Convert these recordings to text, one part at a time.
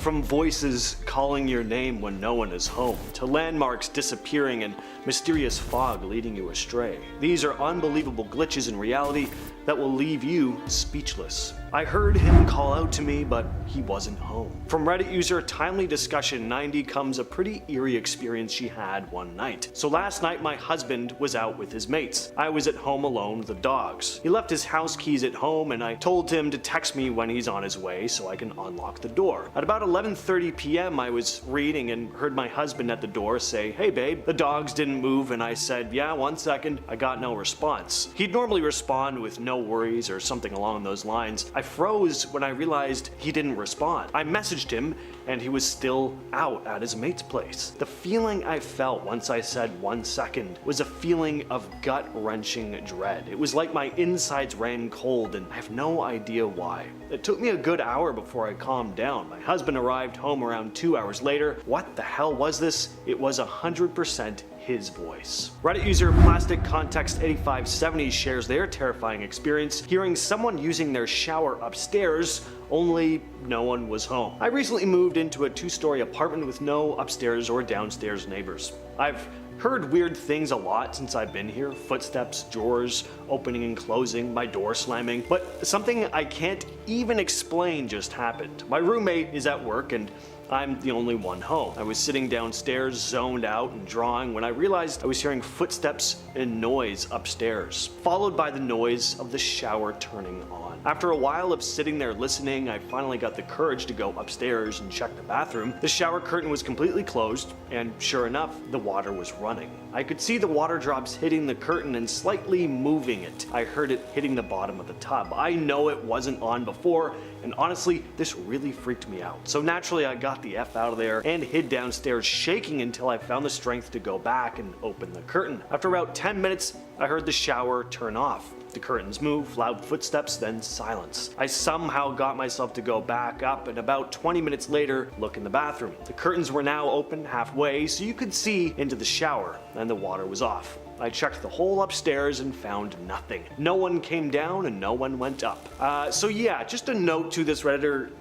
From voices calling your name when no one is home, to landmarks disappearing and mysterious fog leading you astray. These are unbelievable glitches in reality that will leave you speechless. I heard him call out to me, but he wasn't home. From Reddit user Timely Discussion 90 comes a pretty eerie experience she had one night. So last night my husband was out with his mates. I was at home alone with the dogs. He left his house keys at home and I told him to text me when he's on his way so I can unlock the door. At about 11:30 p.m. I was reading and heard my husband at the door say, "Hey babe." The dogs didn't move and I said, "Yeah, 1 second." I got no response. He'd normally respond with "no worries" or something along those lines. I froze when I realized he didn't respond. I messaged him and he was still out at his mate's place. The feeling I felt once I said 1 second was a feeling of gut-wrenching dread. It was like my insides ran cold and I have no idea why. It took me a good hour before I calmed down. My husband arrived home around 2 hours later. What the hell was this? It was 100% his voice. Reddit user Plastic Context 8570 shares their terrifying experience hearing someone using their shower upstairs, only no one was home. I recently moved into a 2-story apartment with no upstairs or downstairs neighbors. I've heard weird things a lot since I've been here. Footsteps, drawers opening and closing, my door slamming. But something I can't even explain just happened. My roommate is at work and I'm the only one home. I was sitting downstairs, zoned out and drawing when I realized I was hearing footsteps and noise upstairs, followed by the noise of the shower turning on. After a while of sitting there listening, I finally got the courage to go upstairs and check the bathroom. The shower curtain was completely closed, and sure enough, the water was running. I could see the water drops hitting the curtain and slightly moving it. I heard it hitting the bottom of the tub. I know it wasn't on before, and honestly, this really freaked me out. So naturally, I got the F out of there and hid downstairs shaking until I found the strength to go back and open the curtain. After about 10 minutes, I heard the shower turn off. The curtains move, loud footsteps, then silence. I somehow got myself to go back up and about 20 minutes later, look in the bathroom. The curtains were now open halfway so you could see into the shower and the water was off. I checked the whole upstairs and found nothing. No one came down and no one went up. So yeah, just a note to this Redditor.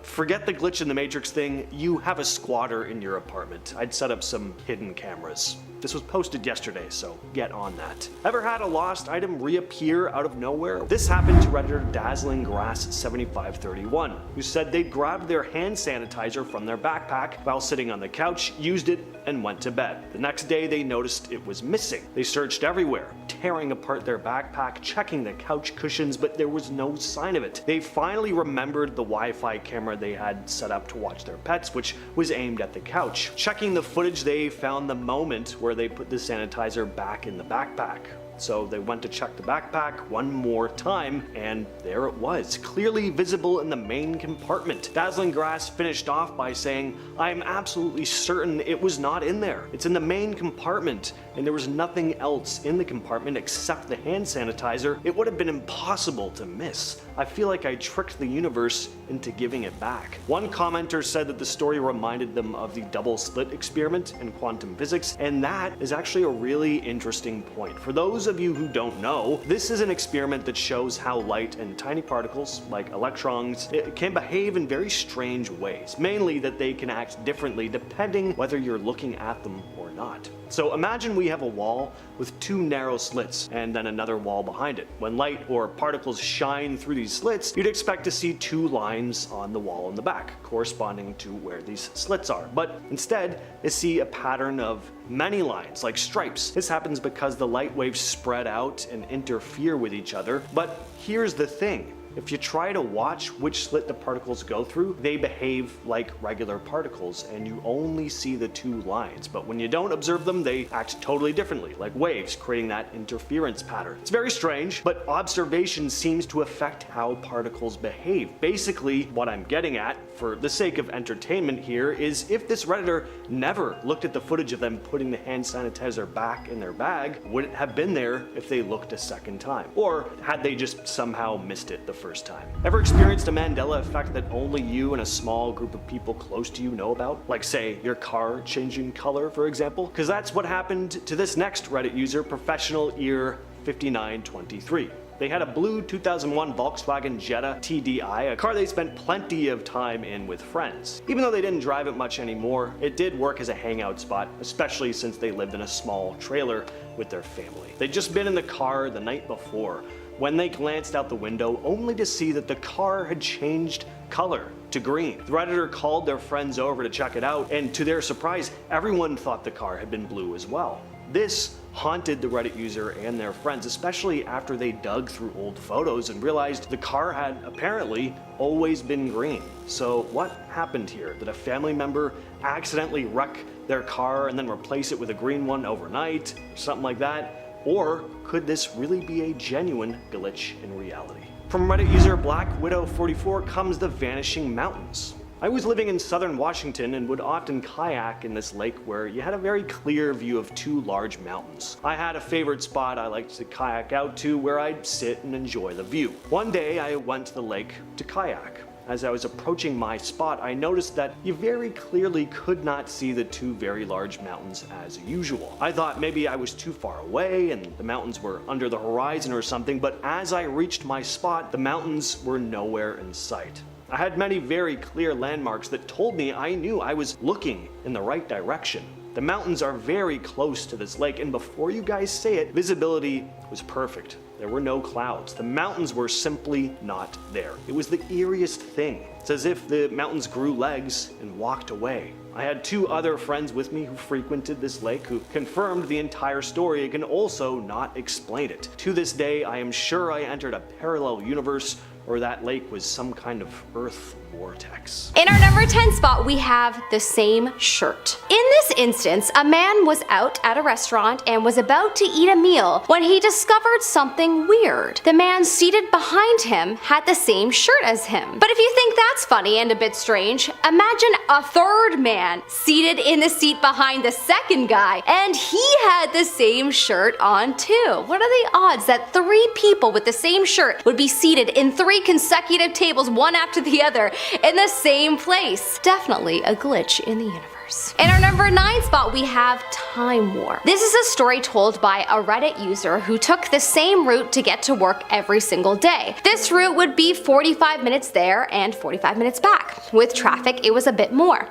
Forget the glitch in the Matrix thing, you have a squatter in your apartment. I'd set up some hidden cameras. This was posted yesterday, so get on that. Ever had a lost item reappear out of nowhere? This happened to Redditor Dazzling Grass 7531, who said they'd grabbed their hand sanitizer from their backpack while sitting on the couch, used it, and went to bed. The next day they noticed it was missing. They searched everywhere, tearing apart their backpack, checking the couch cushions, but there was no sign of it. They finally remembered the Wi-Fi camera they had set up to watch their pets, which was aimed at the couch. Checking the footage, they found the moment where they put the sanitizer back in the backpack. So they went to check the backpack one more time, and there it was, clearly visible in the main compartment. Dazzling Grass finished off by saying, "I'm absolutely certain it was not in there. It's in the main compartment, and there was nothing else in the compartment except the hand sanitizer. It would have been impossible to miss. I feel like I tricked the universe into giving it back." One commenter said that the story reminded them of the double slit experiment in quantum physics, and that is actually a really interesting point. For those of you who don't know, this is an experiment that shows how light and tiny particles, like electrons, can behave in very strange ways. Mainly that they can act differently depending whether you're looking at them or not. So imagine we have a wall with 2 narrow slits and then another wall behind it. When light or particles shine through these slits, you'd expect to see 2 lines on the wall in the back, corresponding to where these slits are. But instead, you see a pattern of many lines, like stripes. This happens because the light waves spread out and interfere with each other. But here's the thing. If you try to watch which slit the particles go through, they behave like regular particles and you only see the 2 lines. But when you don't observe them, they act totally differently, like waves, creating that interference pattern. It's very strange, but observation seems to affect how particles behave. Basically, what I'm getting at, for the sake of entertainment here, is if this Redditor never looked at the footage of them putting the hand sanitizer back in their bag, would it have been there if they looked a second time? Or had they just somehow missed it the first time? Ever experienced a Mandela effect that only you and a small group of people close to you know about? Like say, your car changing color, for example? Because that's what happened to this next Reddit user, Professional Ear 5923. They had a blue 2001 Volkswagen Jetta TDI, a car they spent plenty of time in with friends. Even though they didn't drive it much anymore, it did work as a hangout spot, especially since they lived in a small trailer with their family. They'd just been in the car the night before when they glanced out the window only to see that the car had changed color to green. The Redditor called their friends over to check it out, and to their surprise, everyone thought the car had been blue as well. This haunted the Reddit user and their friends, especially after they dug through old photos and realized the car had apparently always been green. So what happened here? Did a family member accidentally wreck their car and then replace it with a green one overnight, or something like that? Or could this really be a genuine glitch in reality? From Reddit user Black Widow 44 comes the Vanishing Mountains. I was living in southern Washington and would often kayak in this lake where you had a very clear view of two large mountains. I had a favorite spot I liked to kayak out to where I'd sit and enjoy the view. One day I went to the lake to kayak. As I was approaching my spot, I noticed that you very clearly could not see the two very large mountains as usual. I thought maybe I was too far away and the mountains were under the horizon or something, but as I reached my spot, the mountains were nowhere in sight. I had many very clear landmarks that told me I knew I was looking in the right direction. The mountains are very close to this lake, and before you guys say it, visibility was perfect. There were no clouds. The mountains were simply not there. It was the eeriest thing. It's as if the mountains grew legs and walked away. I had two other friends with me who frequented this lake who confirmed the entire story and can also not explain it. To this day, I am sure I entered a parallel universe or that lake was some kind of earth vortex. In our number 10 spot, we have the same shirt. In this instance, a man was out at a restaurant and was about to eat a meal when he discovered something weird. The man seated behind him had the same shirt as him. But if you think that's funny and a bit strange, imagine a third man seated in the seat behind the second guy, and he had the same shirt on too. What are the odds that 3 people with the same shirt would be seated in 3 consecutive tables, one after the other, in the same place? Definitely a glitch in the universe. In our number 9 spot, we have Time Warp. This is a story told by a Reddit user who took the same route to get to work every single day. This route would be 45 minutes there and 45 minutes back. With traffic, it was a bit more.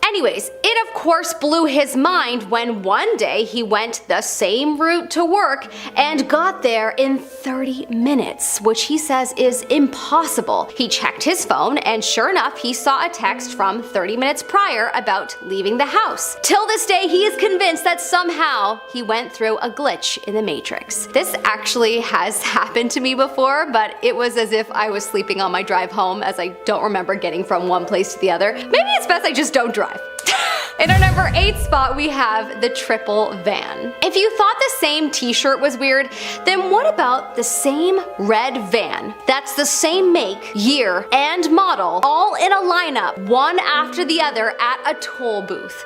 Anyways, it of course blew his mind when one day he went the same route to work and got there in 30 minutes, which he says is impossible. He checked his phone and sure enough, he saw a text from 30 minutes prior about leaving the house. Till this day, he is convinced that somehow he went through a glitch in the Matrix. This actually has happened to me before, but it was as if I was sleeping on my drive home, as I don't remember getting from one place to the other. Maybe it's best I just don't drive. In our number 8 spot, we have the triple van. If you thought the same t-shirt was weird, then what about the same red van that's the same make, year, and model, all in a lineup, one after the other at a toll booth?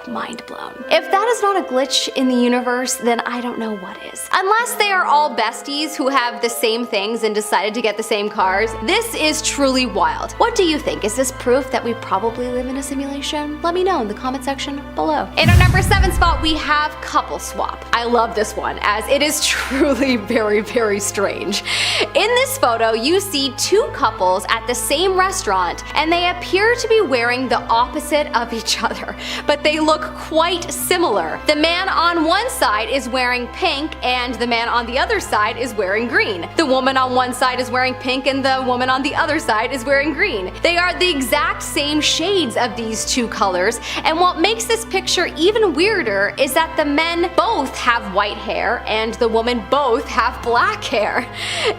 Mind blown. If that is not a glitch in the universe, then I don't know what is. Unless they are all besties who have the same things and decided to get the same cars, this is truly wild. What do you think? Is this proof that we probably live in a simulation? Let me know in the comment section below. In our number 7 spot, we have couple swap. I love this one as it is truly very, very strange. In this photo, you see 2 couples at the same restaurant and they appear to be wearing the opposite of each other, but they look quite similar. The man on one side is wearing pink and the man on the other side is wearing green. The woman on one side is wearing pink and the woman on the other side is wearing green. They are the exact same shades of these 2 colors, and what makes this picture even weirder is that the men both have white hair and the women both have black hair.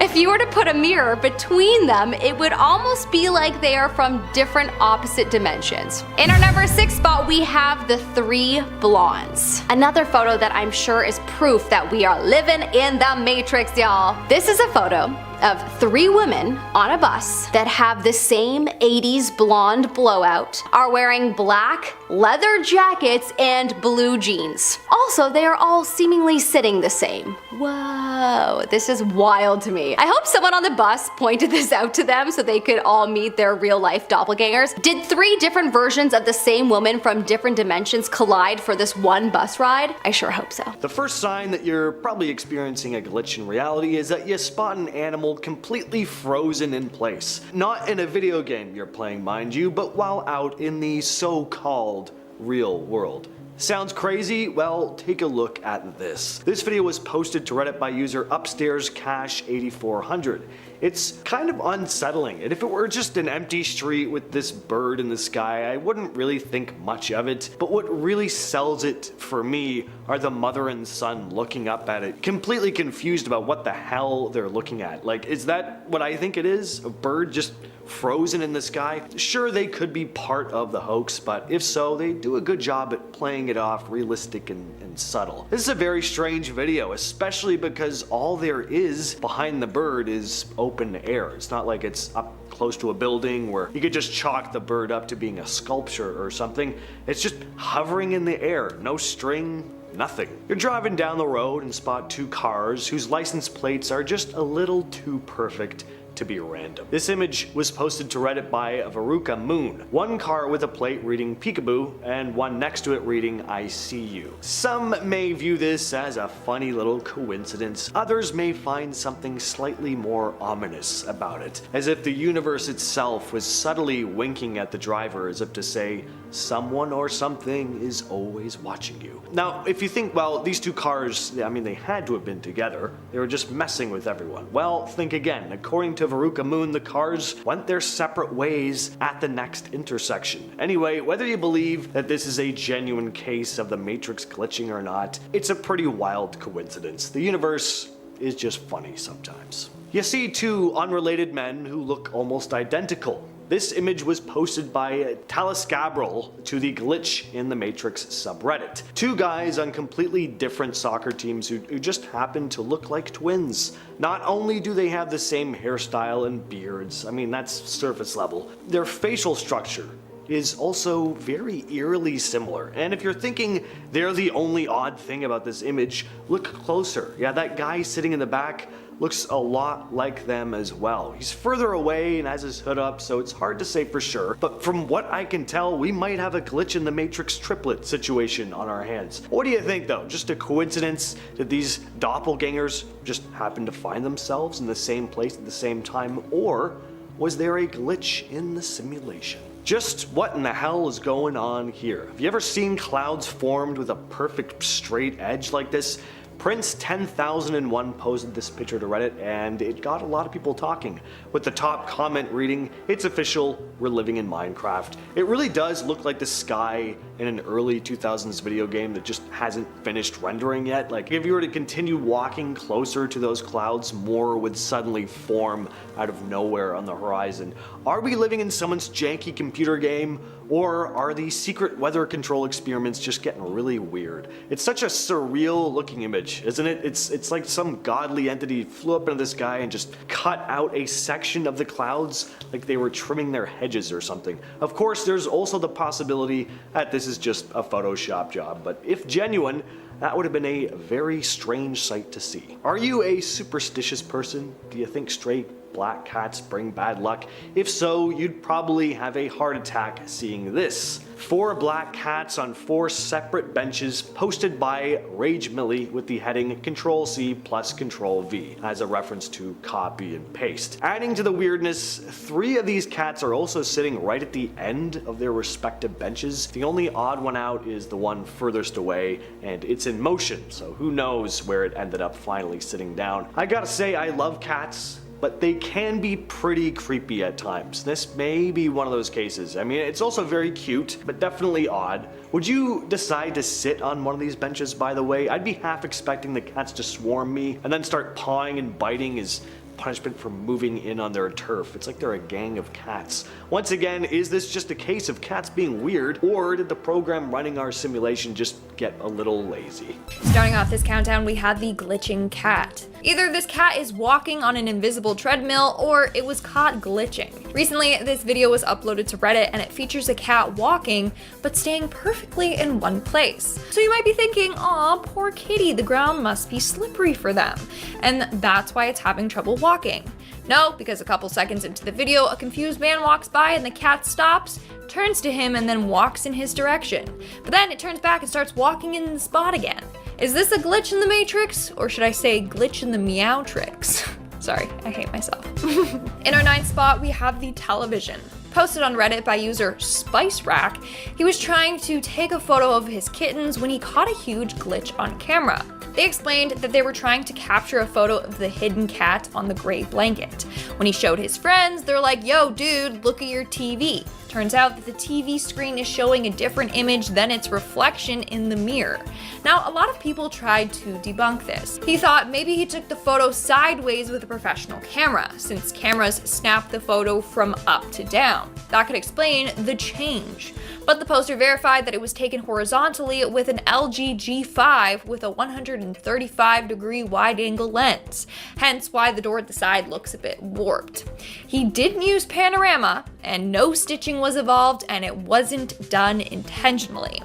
If you were to put a mirror between them, it would almost be like they are from different opposite dimensions. In our number 6 spot, we have the 3 blondes. Another photo that I'm sure is proof that we are living in the Matrix, y'all. This is a photo of 3 women on a bus that have the same 80s blonde blowout, are wearing black leather jackets and blue jeans. Also, they are all seemingly sitting the same. Whoa, this is wild to me. I hope someone on the bus pointed this out to them so they could all meet their real life doppelgangers. Did 3 different versions of the same woman from different dimensions collide for this one bus ride? I sure hope so. The first sign that you're probably experiencing a glitch in reality is that you spot an animal completely frozen in place. Not in a video game you're playing, mind you, but while out in the so-called real world. Sounds crazy? Well, take a look at this. This video was posted to Reddit by user Upstairs Cash 8400. It's kind of unsettling, and if it were just an empty street with this bird in the sky, I wouldn't really think much of it. But what really sells it for me are the mother and son looking up at it, completely confused about what the hell they're looking at. Like, is that what I think it is? A bird just frozen in the sky? Sure, they could be part of the hoax, but if so, they do a good job at playing it off realistic and subtle. This is a very strange video, especially because all there is behind the bird is open air. It's not like it's up close to a building where you could just chalk the bird up to being a sculpture or something. It's just hovering in the air, no string, nothing. You're driving down the road and spot 2 cars whose license plates are just a little too perfect to be random. This image was posted to Reddit by Veruca Moon. One car with a plate reading peekaboo and one next to it reading I see you. Some may view this as a funny little coincidence. Others may find something slightly more ominous about it, as if the universe itself was subtly winking at the driver as if to say, someone or something is always watching you. Now, if you think, well, these 2 cars, I mean, they had to have been together. They were just messing with everyone. Well, think again. According to Veruca Moon, the cars went their separate ways at the next intersection. Anyway, whether you believe that this is a genuine case of the Matrix glitching or not, it's a pretty wild coincidence. The universe is just funny sometimes. You see 2 unrelated men who look almost identical. This image was posted by Taliscabril to the Glitch in the Matrix subreddit. 2 guys on completely different soccer teams who just happen to look like twins. Not only do they have the same hairstyle and beards, I mean that's surface level, their facial structure is also very eerily similar. And if you're thinking they're the only odd thing about this image, look closer. Yeah, that guy sitting in the back looks a lot like them as well. He's further away and has his hood up, so it's hard to say for sure, but from what I can tell, we might have a glitch in the Matrix triplet situation on our hands. What do you think though? Just a coincidence that these doppelgangers just happen to find themselves in the same place at the same time, or was there a glitch in the simulation? Just what in the hell is going on here? Have you ever seen clouds formed with a perfect straight edge like this? Prince 10001 posted this picture to Reddit and it got a lot of people talking, with the top comment reading, "It's official, we're living in Minecraft." It really does look like the sky in an early 2000s video game that just hasn't finished rendering yet. Like if you were to continue walking closer to those clouds, more would suddenly form out of nowhere on the horizon. Are we living in someone's janky computer game? Or are these secret weather control experiments just getting really weird? It's such a surreal looking image, isn't it? It's like some godly entity flew up into the sky and just cut out a section of the clouds like they were trimming their hedges or something. Of course, there's also the possibility that this is just a Photoshop job, but if genuine, that would have been a very strange sight to see. Are you a superstitious person? Do you think stray black cats bring bad luck? If so, you'd probably have a heart attack seeing this. 4 black cats on 4 separate benches posted by Rage Millie with the heading Control-C plus Control-V as a reference to copy and paste. Adding to the weirdness, 3 of these cats are also sitting right at the end of their respective benches. The only odd one out is the one furthest away, and it's in motion, so who knows where it ended up finally sitting down. I gotta say, I love cats, but they can be pretty creepy at times. This may be one of those cases. I mean, it's also very cute, but definitely odd. Would you decide to sit on one of these benches, by the way? I'd be half expecting the cats to swarm me and then start pawing and biting as punishment for moving in on their turf. It's like they're a gang of cats. Once again, is this just a case of cats being weird, or did the program running our simulation just get a little lazy? Starting off this countdown, we have the glitching cat. Either this cat is walking on an invisible treadmill, or it was caught glitching. Recently, this video was uploaded to Reddit, and it features a cat walking, but staying perfectly in one place. So you might be thinking, aw, poor kitty, the ground must be slippery for them, and that's why it's having trouble walking. No, because a couple seconds into the video, a confused man walks by and the cat stops, turns to him, and then walks in his direction. But then it turns back and starts walking in the spot again. Is this a glitch in the Matrix? Or should I say glitch in the Meowtrix? Sorry, I hate myself. In our 9th spot, we have the television. Posted on Reddit by user Spice Rack, he was trying to take a photo of his kittens when he caught a huge glitch on camera. They explained that they were trying to capture a photo of the hidden cat on the gray blanket. When he showed his friends, they're like, yo dude, look at your TV. Turns out that the TV screen is showing a different image than its reflection in the mirror. Now, a lot of people tried to debunk this. He thought maybe he took the photo sideways with a professional camera, since cameras snap the photo from up to down. That could explain the change. But the poster verified that it was taken horizontally with an LG G5 with a 135-degree wide-angle lens, hence why the door at the side looks a bit warped. He didn't use panorama, and no stitching was involved, and it wasn't done intentionally.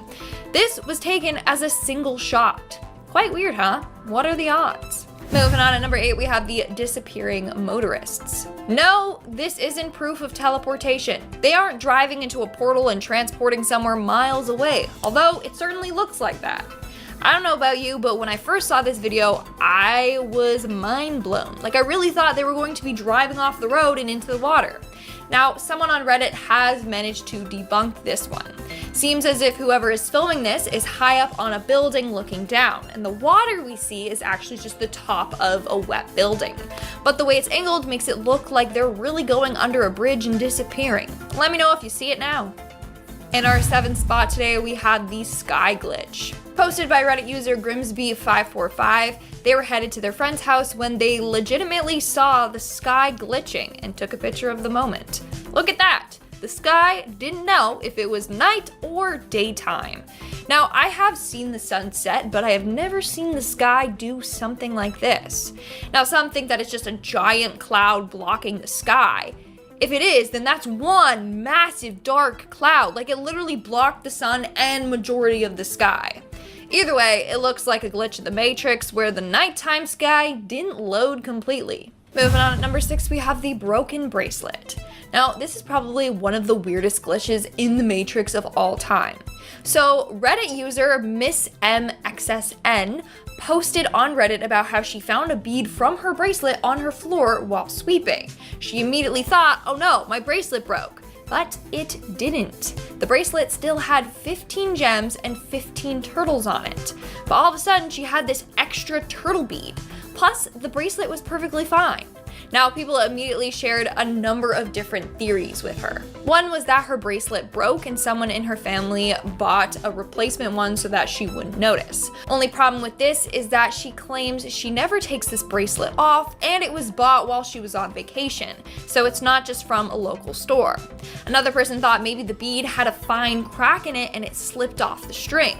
This was taken as a single shot. Quite weird, huh? What are the odds? Moving on, at number 8, we have the disappearing motorists. No, this isn't proof of teleportation. They aren't driving into a portal and transporting somewhere miles away, although it certainly looks like that. I don't know about you, but when I first saw this video, I was mind blown. Like, I really thought they were going to be driving off the road and into the water. Now, someone on Reddit has managed to debunk this one. Seems as if whoever is filming this is high up on a building looking down, and the water we see is actually just the top of a wet building. But the way it's angled makes it look like they're really going under a bridge and disappearing. Let me know if you see it now. In our 7th spot today, we had the sky glitch. Posted by Reddit user Grimsby545, they were headed to their friend's house when they legitimately saw the sky glitching and took a picture of the moment. Look at that! The sky didn't know if it was night or daytime. Now, I have seen the sunset, but I have never seen the sky do something like this. Now, some think that it's just a giant cloud blocking the sky. If it is, then that's one massive dark cloud, like it literally blocked the sun and majority of the sky. Either way, it looks like a glitch in the Matrix where the nighttime sky didn't load completely. Moving on, at number 6, we have the broken bracelet. Now, this is probably one of the weirdest glitches in the Matrix of all time. So, Reddit user Miss MXSN posted on Reddit about how she found a bead from her bracelet on her floor while sweeping. She immediately thought, oh no, my bracelet broke. But it didn't. The bracelet still had 15 gems and 15 turtles on it. But all of a sudden, she had this extra turtle bead. Plus, the bracelet was perfectly fine. Now, people immediately shared a number of different theories with her. One was that her bracelet broke and someone in her family bought a replacement one so that she wouldn't notice. Only problem with this is that she claims she never takes this bracelet off and it was bought while she was on vacation, so it's not just from a local store. Another person thought maybe the bead had a fine crack in it and it slipped off the string.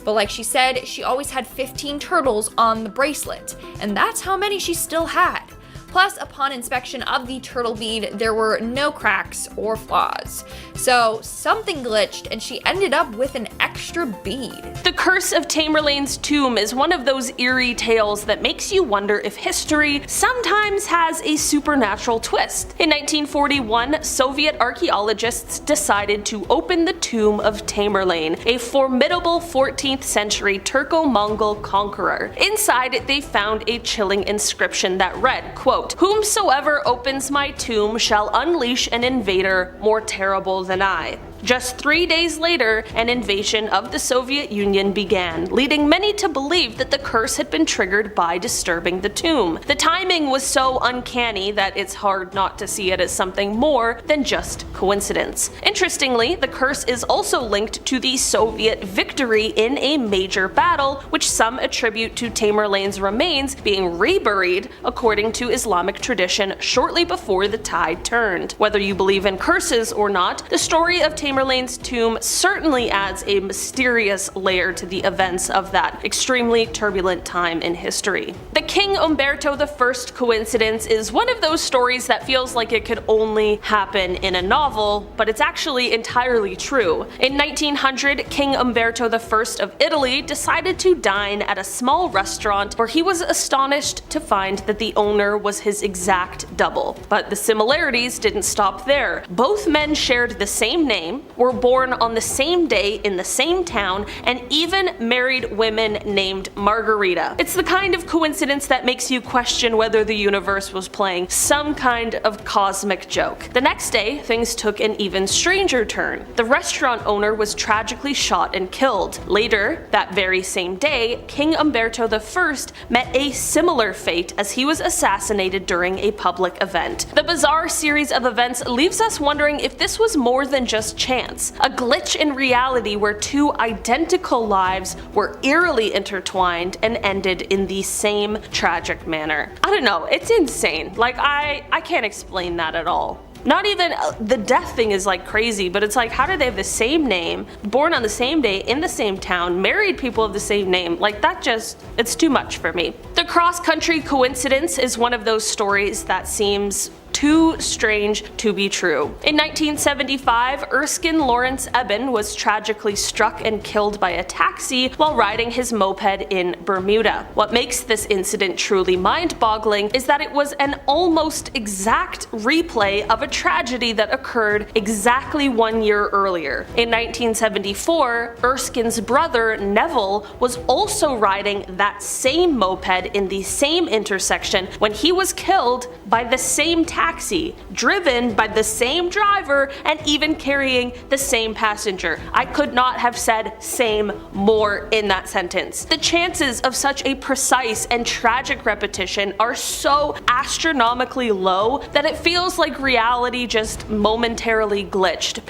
But like she said, she always had 15 turtles on the bracelet, and that's how many she still had. Plus, upon inspection of the turtle bead, there were no cracks or flaws. So something glitched and she ended up with an extra bead. The Curse of Tamerlane's Tomb is one of those eerie tales that makes you wonder if history sometimes has a supernatural twist. In 1941, Soviet archaeologists decided to open the tomb of Tamerlane, a formidable 14th century Turco-Mongol conqueror. Inside, they found a chilling inscription that read, quote, "Whomsoever opens my tomb shall unleash an invader more terrible than I." Just 3 days later, an invasion of the Soviet Union began, leading many to believe that the curse had been triggered by disturbing the tomb. The timing was so uncanny that it's hard not to see it as something more than just coincidence. Interestingly, the curse is also linked to the Soviet victory in a major battle, which some attribute to Tamerlane's remains being reburied according to Islamic tradition shortly before the tide turned. Whether you believe in curses or not, the story of Tamerlane's tomb certainly adds a mysterious layer to the events of that extremely turbulent time in history. The King Umberto I coincidence is one of those stories that feels like it could only happen in a novel, but it's actually entirely true. In 1900, King Umberto I of Italy decided to dine at a small restaurant where he was astonished to find that the owner was his exact double. But the similarities didn't stop there. Both men shared the same name, were born on the same day in the same town, and even married women named Margarita. It's the kind of coincidence that makes you question whether the universe was playing some kind of cosmic joke. The next day, things took an even stranger turn. The restaurant owner was tragically shot and killed. Later, that very same day, King Umberto I met a similar fate as he was assassinated during a public event. The bizarre series of events leaves us wondering if this was more than just chance, a glitch in reality where two identical lives were eerily intertwined and ended in the same tragic manner. I don't know, it's insane. Like, I can't explain that at all. Not even the death thing is like crazy, but it's like, how do they have the same name, born on the same day, in the same town, married people of the same name? Like, that just, it's too much for me. The cross-country coincidence is one of those stories that seems too strange to be true. In 1975, Erskine Lawrence Eben was tragically struck and killed by a taxi while riding his moped in Bermuda. What makes this incident truly mind-boggling is that it was an almost exact replay of a tragedy that occurred exactly 1 year earlier. In 1974, Erskine's brother Neville was also riding that same moped in the same intersection when he was killed by the same taxi, driven by the same driver and even carrying the same passenger. I could not have said same more in that sentence. The chances of such a precise and tragic repetition are so astronomically low that it feels like reality just momentarily glitched,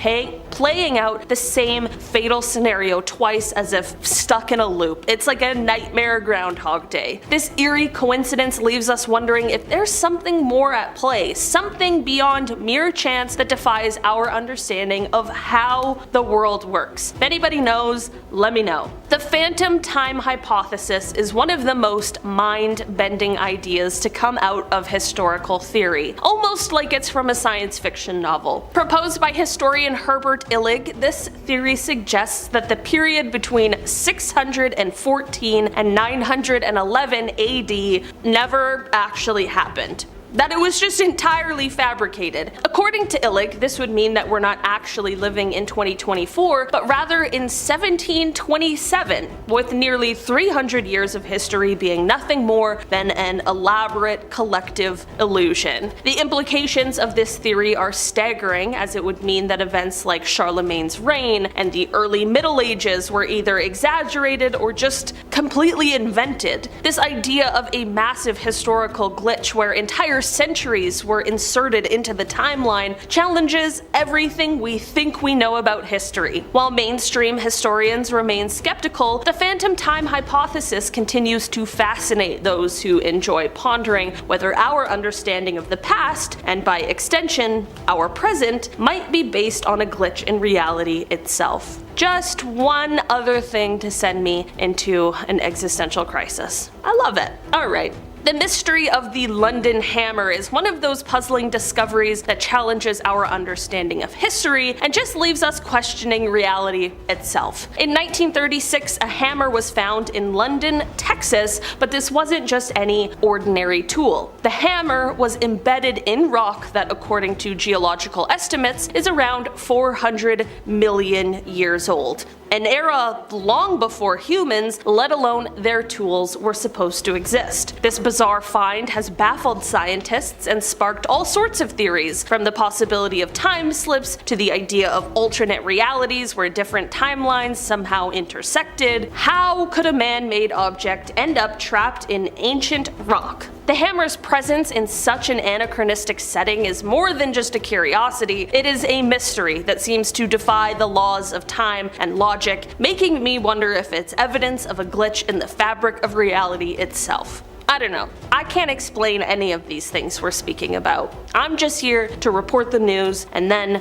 playing out the same fatal scenario twice as if stuck in a loop. It's like a nightmare Groundhog Day. This eerie coincidence leaves us wondering if there's something more at play, something beyond mere chance that defies our understanding of how the world works. If anybody knows, let me know. The phantom time hypothesis is one of the most mind-bending ideas to come out of historical theory, almost like it's from a science fiction novel. Proposed by historian Herbert Illig, this theory suggests that the period between 614 and 911 AD never actually happened. That it was just entirely fabricated. According to Illig, this would mean that we're not actually living in 2024, but rather in 1727, with nearly 300 years of history being nothing more than an elaborate collective illusion. The implications of this theory are staggering, as it would mean that events like Charlemagne's reign and the early Middle Ages were either exaggerated or just completely invented. This idea of a massive historical glitch where entire centuries were inserted into the timeline challenges everything we think we know about history. While mainstream historians remain skeptical, the phantom time hypothesis continues to fascinate those who enjoy pondering whether our understanding of the past, and by extension, our present, might be based on a glitch in reality itself. Just one other thing to send me into an existential crisis. I love it. Alright. The mystery of the London hammer is one of those puzzling discoveries that challenges our understanding of history and just leaves us questioning reality itself. In 1936, a hammer was found in London, Texas, but this wasn't just any ordinary tool. The hammer was embedded in rock that, according to geological estimates, is around 400 million years old. An era long before humans, let alone their tools, were supposed to exist. This bizarre find has baffled scientists and sparked all sorts of theories, from the possibility of time slips to the idea of alternate realities where different timelines somehow intersected. How could a man-made object end up trapped in ancient rock? The hammer's presence in such an anachronistic setting is more than just a curiosity, it is a mystery that seems to defy the laws of time and logic, making me wonder if it's evidence of a glitch in the fabric of reality itself. I don't know. I can't explain any of these things we're speaking about. I'm just here to report the news and then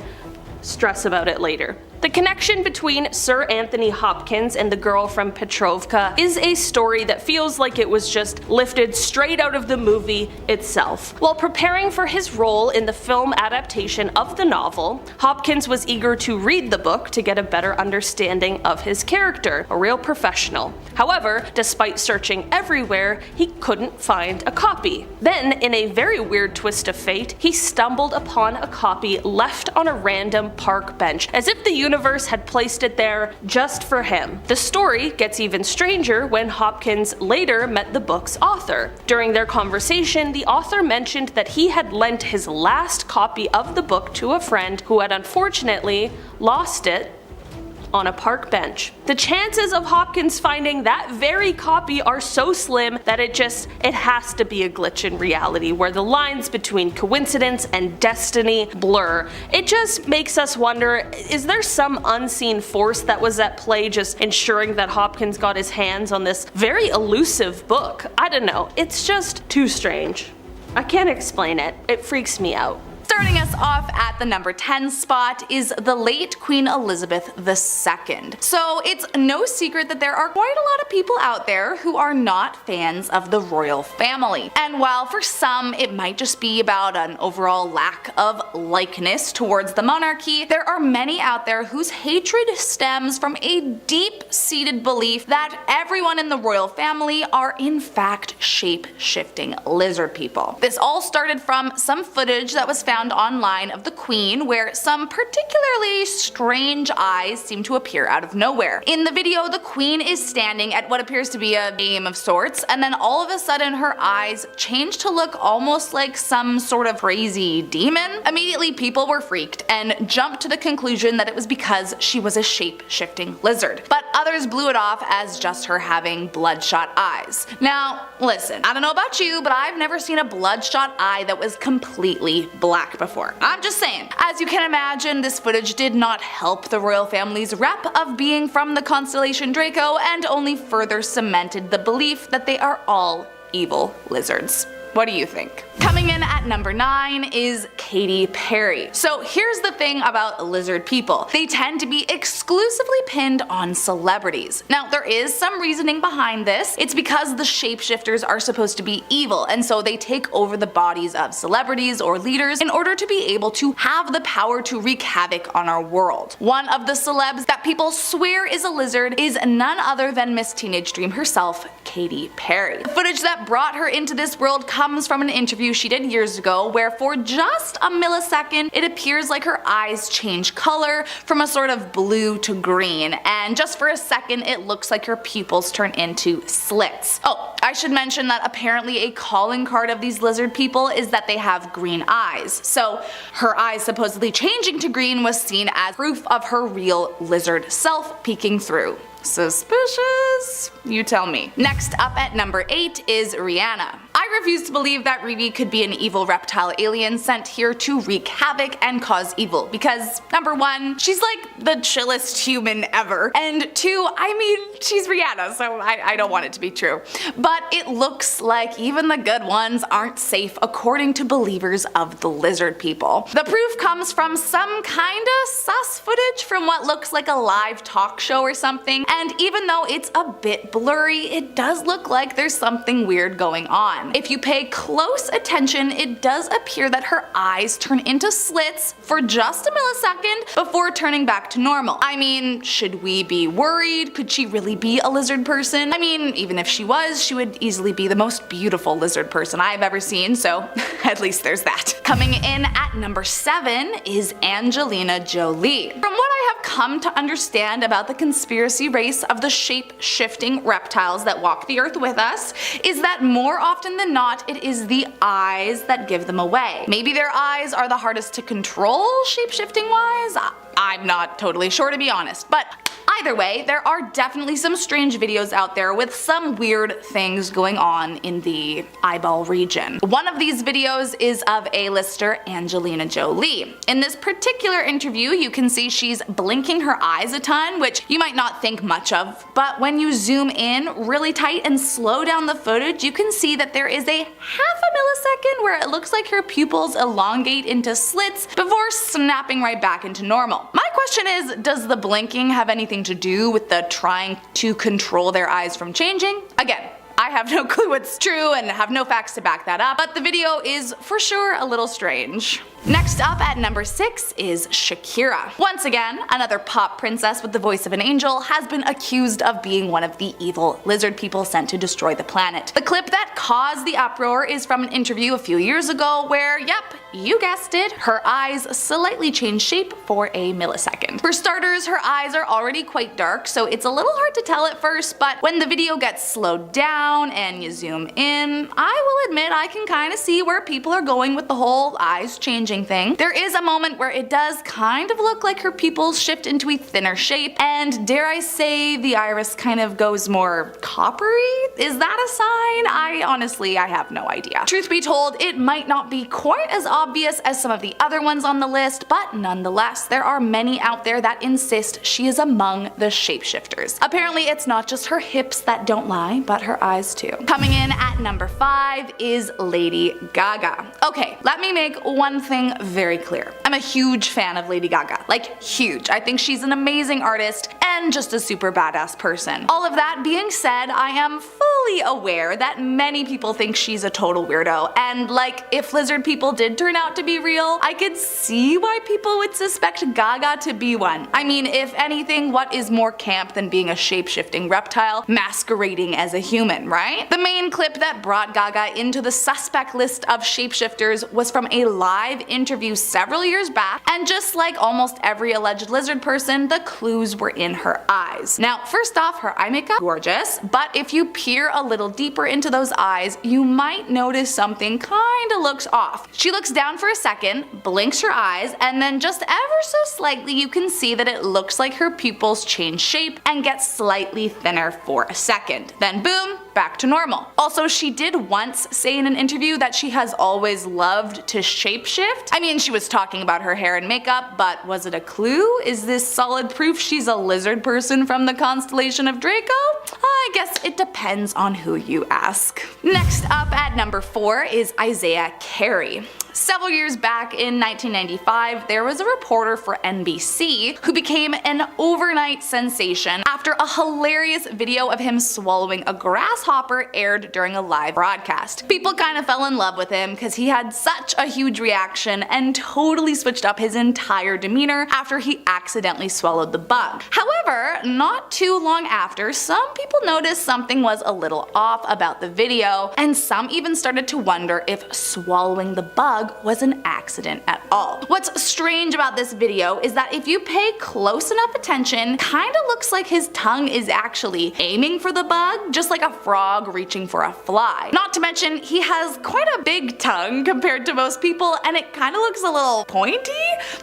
stress about it later. The connection between Sir Anthony Hopkins and the girl from Petrovka is a story that feels like it was just lifted straight out of the movie itself. While preparing for his role in the film adaptation of the novel, Hopkins was eager to read the book to get a better understanding of his character, a real professional. However, despite searching everywhere, he couldn't find a copy. Then, in a very weird twist of fate, he stumbled upon a copy left on a random park bench, as if the universe had placed it there just for him. The story gets even stranger when Hopkins later met the book's author. During their conversation, the author mentioned that he had lent his last copy of the book to a friend who had unfortunately lost it on a park bench. The chances of Hopkins finding that very copy are so slim that it has to be a glitch in reality where the lines between coincidence and destiny blur. It just makes us wonder, is there some unseen force that was at play just ensuring that Hopkins got his hands on this very elusive book? I don't know, it's just too strange. I can't explain it. It freaks me out. Starting us off at the number 10 spot is the late Queen Elizabeth II. So it's no secret that there are quite a lot of people out there who are not fans of the royal family. And while for some it might just be about an overall lack of likeness towards the monarchy, there are many out there whose hatred stems from a deep-seated belief that everyone in the royal family are in fact shape-shifting lizard people. This all started from some footage that was found online of the Queen where some particularly strange eyes seem to appear out of nowhere. In the video, the Queen is standing at what appears to be a game of sorts, and then all of a sudden her eyes change to look almost like some sort of crazy demon. Immediately people were freaked and jumped to the conclusion that it was because she was a shape-shifting lizard. But others blew it off as just her having bloodshot eyes. Now, listen, I don't know about you, but I've never seen a bloodshot eye that was completely black before. I'm just saying. As you can imagine, this footage did not help the royal family's rep of being from the constellation Draco and only further cemented the belief that they are all evil lizards. What do you think? Coming in at number 9 is Katy Perry. So here's the thing about lizard people. They tend to be exclusively pinned on celebrities. Now there is some reasoning behind this. It's because the shapeshifters are supposed to be evil, and so they take over the bodies of celebrities or leaders in order to be able to have the power to wreak havoc on our world. One of the celebs that people swear is a lizard is none other than Miss Teenage Dream herself, Katy Perry. The footage that brought her into this world comes from an interview she did years ago where for just a millisecond it appears like her eyes change color from a sort of blue to green, and just for a second it looks like her pupils turn into slits. Oh, I should mention that apparently a calling card of these lizard people is that they have green eyes, so her eyes supposedly changing to green was seen as proof of her real lizard self peeking through. Suspicious? You tell me. Next up at number 8 is Rihanna. I refuse to believe that Riri could be an evil reptile alien sent here to wreak havoc and cause evil because, number 1, she's like the chillest human ever, and 2, I mean, she's Rihanna, so I don't want it to be true. But it looks like even the good ones aren't safe according to believers of the lizard people. The proof comes from some kinda sus footage from what looks like a live talk show or something, and even though it's a bit blurry, it does look like there's something weird going on. If you pay close attention, it does appear that her eyes turn into slits for just a millisecond before turning back to normal. I mean, should we be worried? Could she really be a lizard person? I mean, even if she was, she would easily be the most beautiful lizard person I've ever seen, so at least there's that. Coming in at number 7 is Angelina Jolie. From what I have come to understand about the conspiracy race of the shape-shifting reptiles that walk the earth with us, is that more often than than not, it is the eyes that give them away. Maybe their eyes are the hardest to control shape-shifting wise? I'm not totally sure, to be honest, but either way, there are definitely some strange videos out there with some weird things going on in the eyeball region. One of these videos is of A-lister Angelina Jolie. In this particular interview, you can see she's blinking her eyes a ton, which you might not think much of, but when you zoom in really tight and slow down the footage, you can see that there is a half a millisecond where it looks like her pupils elongate into slits before snapping right back into normal. My question is, does the blinking have anything to do with the trying to control their eyes from changing? Again, I have no clue what's true and have no facts to back that up, but the video is for sure a little strange. Next up at number 6 is Shakira. Once again, another pop princess with the voice of an angel has been accused of being one of the evil lizard people sent to destroy the planet. The clip that caused the uproar is from an interview a few years ago where, yep, you guessed it, her eyes slightly changed shape for a millisecond. For starters, her eyes are already quite dark, so it's a little hard to tell at first, but when the video gets slowed down and you zoom in, I will admit I can kind of see where people are going with the whole eyes changing thing. There is a moment where it does kind of look like her pupils shift into a thinner shape, and dare I say the iris kind of goes more coppery? Is that a sign? I have no idea. Truth be told, it might not be quite as obvious as some of the other ones on the list, but nonetheless, there are many out there that insist she is among the shapeshifters. Apparently, it's not just her hips that don't lie, but her eyes too. Coming in at number 5 is Lady Gaga. Okay, let me make one thing very clear. I'm a huge fan of Lady Gaga. Like, huge. I think she's an amazing artist and just a super badass person. All of that being said, I am fully aware that many people think she's a total weirdo, and like, if lizard people did turn out to be real, I could see why people would suspect Gaga to be one. I mean, if anything, what is more camp than being a shape-shifting reptile masquerading as a human, right? The main clip that brought Gaga into the suspect list of shapeshifters was from a live interview several years back, and just like almost every alleged lizard person, the clues were in her eyes. Now, first off, her eye makeup, gorgeous, but if you peer a little deeper into those eyes, you might notice something kinda looks off. She looks down for a second, blinks her eyes, and then just ever so slightly you can see that it looks like her pupils change shape and get slightly thinner for a second. Then boom, back to normal. Also, she did once say in an interview that she has always loved to shapeshift. I mean, she was talking about her hair and makeup, but was it a clue? Is this solid proof she's a lizard person from the constellation of Draco? I guess it depends on who you ask. Next up at number 4 is Isaiah Carey. Several years back in 1995, there was a reporter for NBC who became an overnight sensation after a hilarious video of him swallowing a grasshopper aired during a live broadcast. People kind of fell in love with him because he had such a huge reaction and totally switched up his entire demeanor after he accidentally swallowed the bug. However, not too long after, some people noticed something was a little off about the video, and some even started to wonder if swallowing the bug was an accident at all. What's strange about this video is that if you pay close enough attention, kinda looks like his tongue is actually aiming for the bug, just like a frog reaching for a fly. Not to mention, he has quite a big tongue compared to most people, and it kinda looks a little pointy.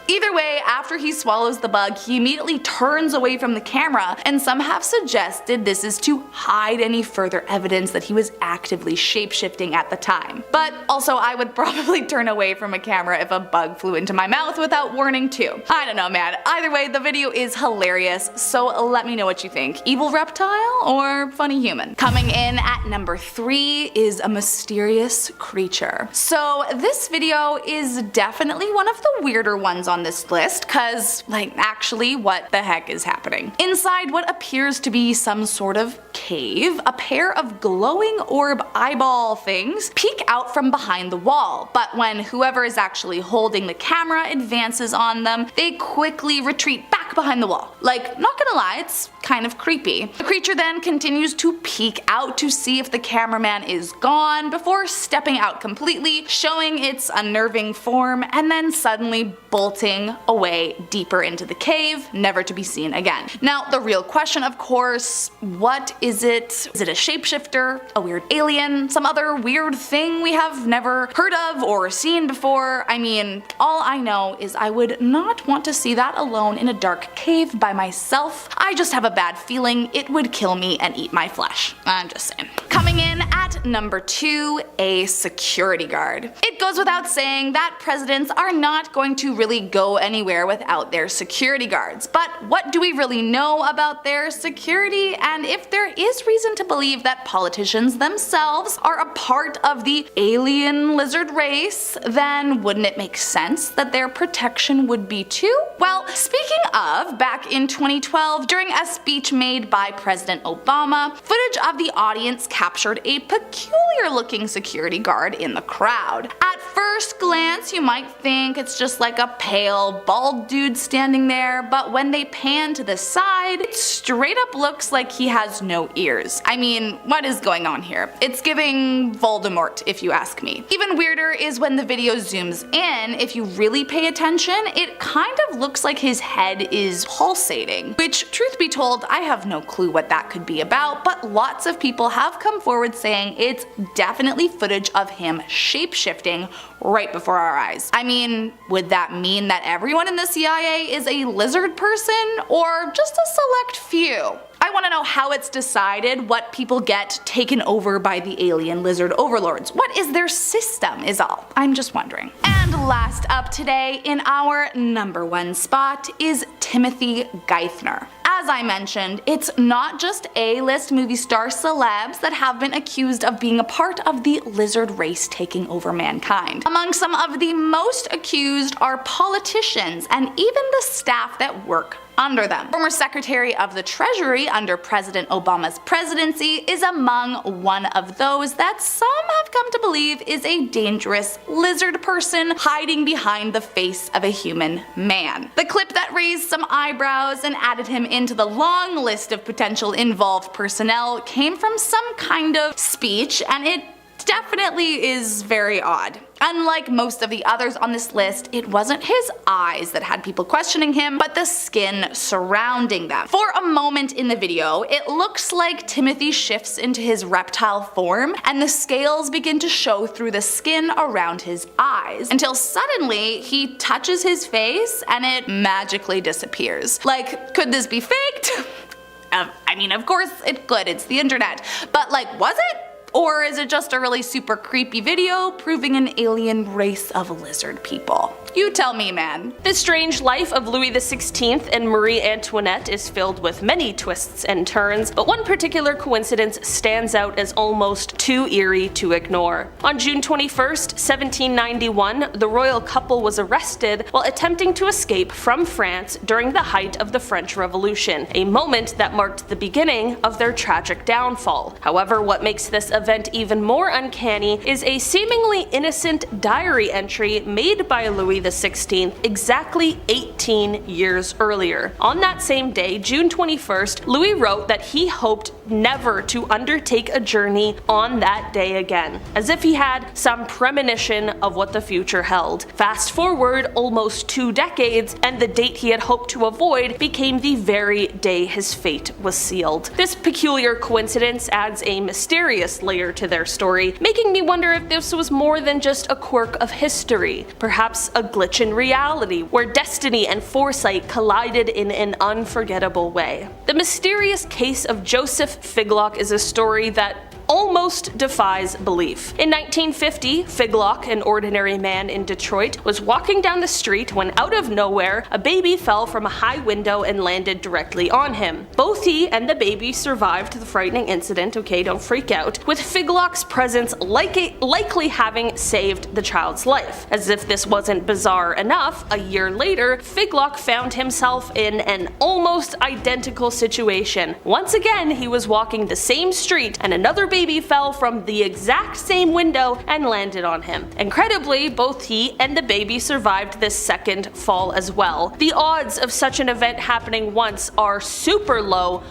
Either way, after he swallows the bug, he immediately turns away from the camera, and some have suggested this is to hide any further evidence that he was actively shapeshifting at the time. But also, I would probably turn away from a camera if a bug flew into my mouth without warning too. I don't know, man. Either way, the video is hilarious, so let me know what you think. Evil reptile or funny human? Coming in at number 3 is a mysterious creature. So this video is definitely one of the weirder ones on this list, cause like, actually, what the heck is happening? Inside what appears to be some sort of cave, a pair of glowing orb eyeball things peek out from behind the wall, but when whoever is actually holding the camera advances on them, they quickly retreat back behind the wall. Like, not gonna lie, it's kind of creepy. The creature then continues to peek out to see if the cameraman is gone before stepping out completely, showing its unnerving form, and then suddenly bolting away deeper into the cave, never to be seen again. Now, the real question, of course, what is it? Is it a shapeshifter, a weird alien, some other weird thing we have never heard of or seen before? I mean, all I know is I would not want to see that alone in a dark cave by myself. I just have a bad feeling it would kill me and eat my flesh. I'm just saying. Coming in at number 2, a security guard. It goes without saying that presidents are not going to really go anywhere without their security guards. But what do we really know about their security? And if there is reason to believe that politicians themselves are a part of the alien lizard race, then wouldn't it make sense that their protection would be too? Well, speaking of, back in 2012, during a speech made by President Obama, footage of the audience captured a peculiar looking security guard in the crowd. At first glance, you might think it's just like a pale, bald dude standing there, but when they pan to the side, it straight up looks like he has no ears. I mean, what is going on here? It's giving Voldemort, if you ask me. Even weirder is when the video zooms in. If you really pay attention, it kind of looks like his head is pulsating, which, truth be told, I have no clue what that could be about, but lots of people have come forward saying it's definitely footage of him shapeshifting right before our eyes. I mean, would that mean that everyone in the CIA is a lizard person, or just a select few? I want to know how it's decided what people get taken over by the alien lizard overlords. What is their system is all. I'm just wondering. And last up today in our number 1 spot is Timothy Geithner. As I mentioned, it's not just A-list movie star celebs that have been accused of being a part of the lizard race taking over mankind. Among some of the most accused are politicians and even the staff that work under them. Former Secretary of the Treasury under President Obama's presidency is among one of those that some have come to believe is a dangerous lizard person hiding behind the face of a human man. The clip that raised some eyebrows and added him into the long list of potential involved personnel came from some kind of speech, and it definitely is very odd. Unlike most of the others on this list, it wasn't his eyes that had people questioning him, but the skin surrounding them. For a moment in the video, it looks like Timothy shifts into his reptile form, and the scales begin to show through the skin around his eyes, until suddenly he touches his face and it magically disappears. Like, could this be faked? I mean, of course it could, it's the internet. But like, was it? Or is it just a really super creepy video proving an alien race of lizard people? You tell me, man. The strange life of Louis XVI and Marie Antoinette is filled with many twists and turns, but one particular coincidence stands out as almost too eerie to ignore. On June 21st, 1791, the royal couple was arrested while attempting to escape from France during the height of the French Revolution, a moment that marked the beginning of their tragic downfall. However, what makes this event even more uncanny is a seemingly innocent diary entry made by Louis XVI exactly 18 years earlier. On that same day, June 21st, Louis wrote that he hoped never to undertake a journey on that day again, as if he had some premonition of what the future held. Fast forward almost 2 decades, and the date he had hoped to avoid became the very day his fate was sealed. This peculiar coincidence adds a mysterious layer to their story, making me wonder if this was more than just a quirk of history, perhaps a glitch in reality, where destiny and foresight collided in an unforgettable way. The mysterious case of Joseph Figlock is a story that almost defies belief. In 1950, Figlock, an ordinary man in Detroit, was walking down the street when out of nowhere, a baby fell from a high window and landed directly on him. Both he and the baby survived the frightening incident, okay, don't freak out, with Figlock's presence likely having saved the child's life. As if this wasn't bizarre enough, a year later, Figlock found himself in an almost identical situation. Once again, he was walking the same street and another baby baby fell from the exact same window and landed on him. Incredibly, both he and the baby survived this second fall as well. The odds of such an event happening once are super low,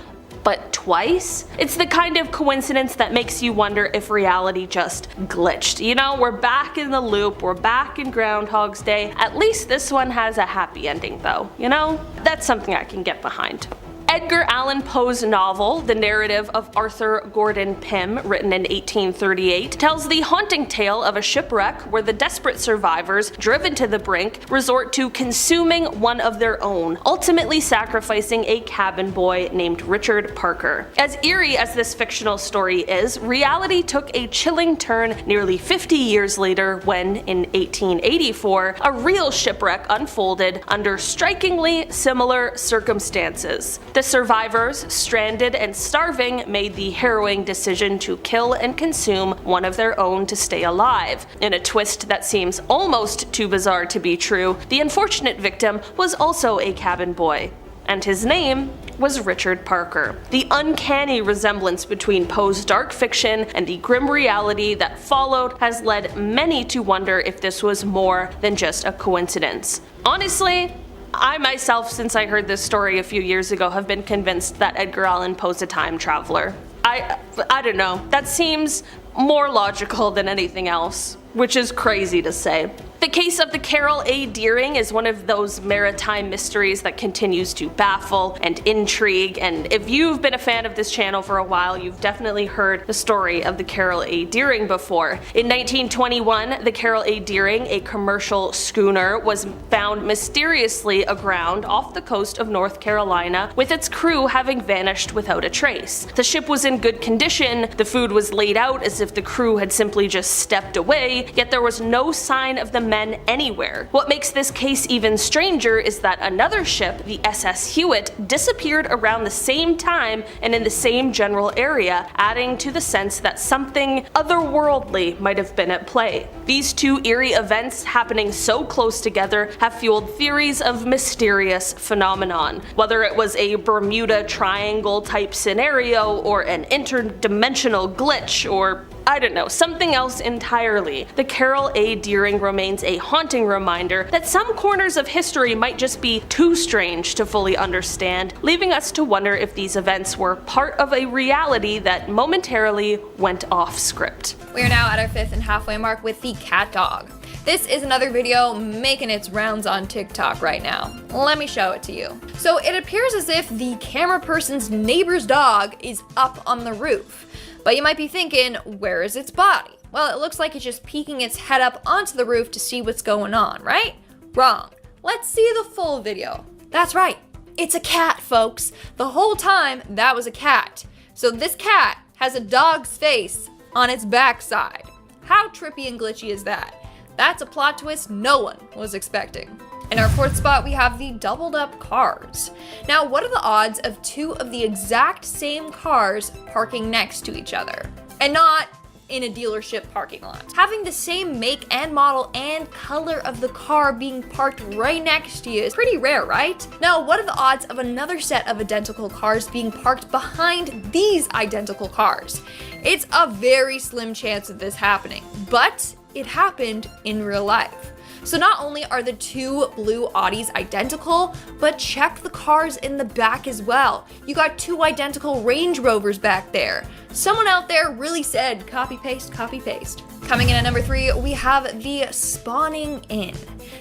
but twice? It's the kind of coincidence that makes you wonder if reality just glitched. You know, we're back in the loop, we're back in Groundhog's Day. At least this one has a happy ending though, you know? That's something I can get behind. Edgar Allan Poe's novel, The Narrative of Arthur Gordon Pym, written in 1838, tells the haunting tale of a shipwreck where the desperate survivors, driven to the brink, resort to consuming one of their own, ultimately sacrificing a cabin boy named Richard Parker. As eerie as this fictional story is, reality took a chilling turn nearly 50 years later when, in 1884, a real shipwreck unfolded under strikingly similar circumstances. The survivors, stranded and starving, made the harrowing decision to kill and consume one of their own to stay alive. In a twist that seems almost too bizarre to be true, the unfortunate victim was also a cabin boy, and his name was Richard Parker. The uncanny resemblance between Poe's dark fiction and the grim reality that followed has led many to wonder if this was more than just a coincidence. Honestly, I myself, since I heard this story a few years ago, have been convinced that Edgar Allan Poe's a time traveler. I don't know, that seems more logical than anything else, which is crazy to say. The case of the Carol A. Deering is one of those maritime mysteries that continues to baffle and intrigue, and if you've been a fan of this channel for a while, you've definitely heard the story of the Carol A. Deering before. In 1921, the Carol A. Deering, a commercial schooner, was found mysteriously aground off the coast of North Carolina, with its crew having vanished without a trace. The ship was in good condition, the food was laid out as if the crew had simply just stepped away, yet there was no sign of the men anywhere. What makes this case even stranger is that another ship, the SS Hewitt, disappeared around the same time and in the same general area, adding to the sense that something otherworldly might have been at play. These two eerie events happening so close together have fueled theories of mysterious phenomenon. Whether it was a Bermuda Triangle type scenario or an interdimensional glitch or I don't know, something else entirely, the Carol A. Deering remains a haunting reminder that some corners of history might just be too strange to fully understand, leaving us to wonder if these events were part of a reality that momentarily went off script. We are now at our 5th and halfway mark with the cat dog. This is another video making its rounds on TikTok right now. Let me show it to you. So it appears as if the camera person's neighbor's dog is up on the roof. But you might be thinking, where is its body? Well, it looks like it's just peeking its head up onto the roof to see what's going on, right? Wrong. Let's see the full video. That's right, it's a cat, folks. The whole time, that was a cat. So this cat has a dog's face on its backside. How trippy and glitchy is that? That's a plot twist no one was expecting. In our 4th spot, we have the doubled up cars. Now, what are the odds of two of the exact same cars parking next to each other? And not in a dealership parking lot. Having the same make and model and color of the car being parked right next to you is pretty rare, right? Now, what are the odds of another set of identical cars being parked behind these identical cars? It's a very slim chance of this happening, but it happened in real life. So not only are the two blue Audis identical, but check the cars in the back as well. You got two identical Range Rovers back there. Someone out there really said copy paste, copy paste. Coming in at number 3, we have the spawning in.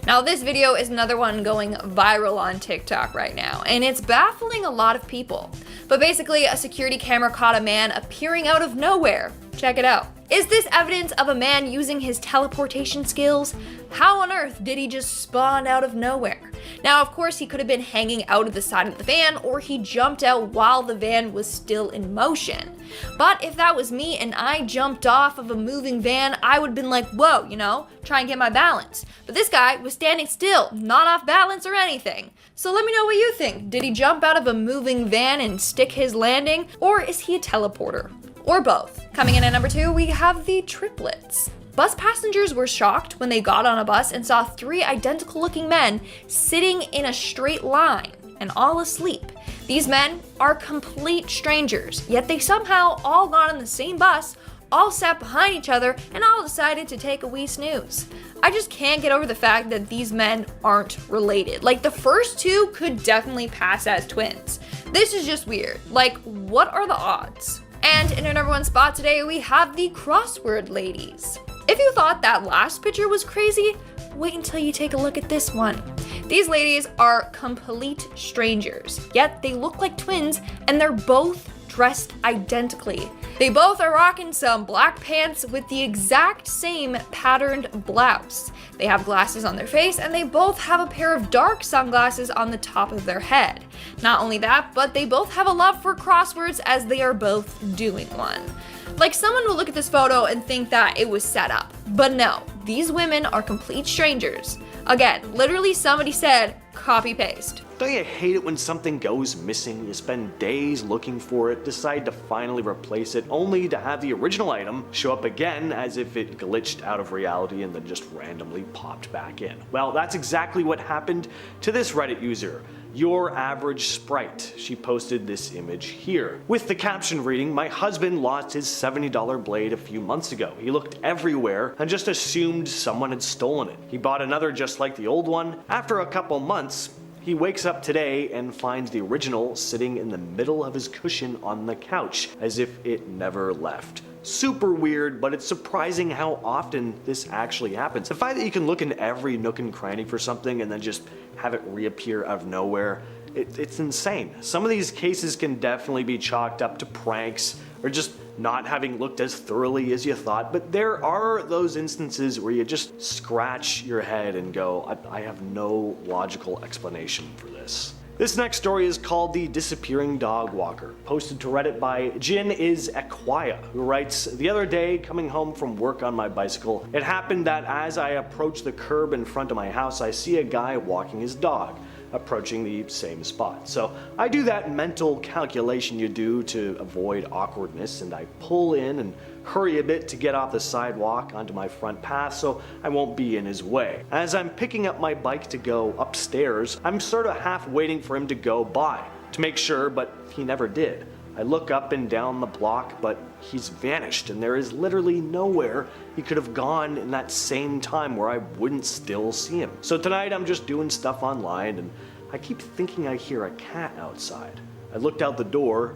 Now this video is another one going viral on TikTok right now, and it's baffling a lot of people. But basically, a security camera caught a man appearing out of nowhere. Check it out. Is this evidence of a man using his teleportation skills? How on earth did he just spawn out of nowhere? Now, of course, he could have been hanging out of the side of the van, or he jumped out while the van was still in motion. But if that was me and I jumped off of a moving van, I would have been like, whoa, you know, try and get my balance. But this guy was standing still, not off balance or anything. So let me know what you think. Did he jump out of a moving van and stick his landing, or is he a teleporter? Or both. Coming in at number 2, we have the triplets. Bus passengers were shocked when they got on a bus and saw 3 identical looking men sitting in a straight line and all asleep. These men are complete strangers, yet they somehow all got on the same bus, all sat behind each other, and all decided to take a wee snooze. I just can't get over the fact that these men aren't related. Like, the first two could definitely pass as twins. This is just weird. Like, what are the odds? And in our number one spot today, we have the Crossword ladies. If you thought that last picture was crazy, wait until you take a look at this one. These ladies are complete strangers, yet they look like twins and they're both dressed identically. They both are rocking some black pants with the exact same patterned blouse. They have glasses on their face and they both have a pair of dark sunglasses on the top of their head. Not only that, but they both have a love for crosswords as they are both doing one. Like, someone will look at this photo and think that it was set up, but no, these women are complete strangers. Again, literally somebody said, copy paste. Don't you hate it when something goes missing? You spend days looking for it, decide to finally replace it, only to have the original item show up again as if it glitched out of reality and then just randomly popped back in. Well, that's exactly what happened to this Reddit user. Your Average Sprite. She posted this image here, with the caption reading, "My husband lost his $70 blade a few months ago. He looked everywhere and just assumed someone had stolen it. He bought another just like the old one. After a couple months, he wakes up today and finds the original sitting in the middle of his cushion on the couch, as if it never left." Super weird, but it's surprising how often this actually happens. The fact that you can look in every nook and cranny for something and then just have it reappear out of nowhere, it's insane. Some of these cases can definitely be chalked up to pranks or just not having looked as thoroughly as you thought, but there are those instances where you just scratch your head and go, I have no logical explanation for this. This next story is called The Disappearing Dog Walker, posted to Reddit by Jin is Aquia, who writes, "The other day, coming home from work on my bicycle, it happened that as I approach the curb in front of my house, I see a guy walking his dog, approaching the same spot. So I do that mental calculation you do to avoid awkwardness, and I pull in and hurry a bit to get off the sidewalk onto my front path so I won't be in his way. As I'm picking up my bike to go upstairs, I'm sort of half waiting for him to go by to make sure, but he never did. I look up and down the block, but he's vanished, and there is literally nowhere he could have gone in that same time where I wouldn't still see him. So tonight I'm just doing stuff online, and I keep thinking I hear a cat outside. I looked out the door,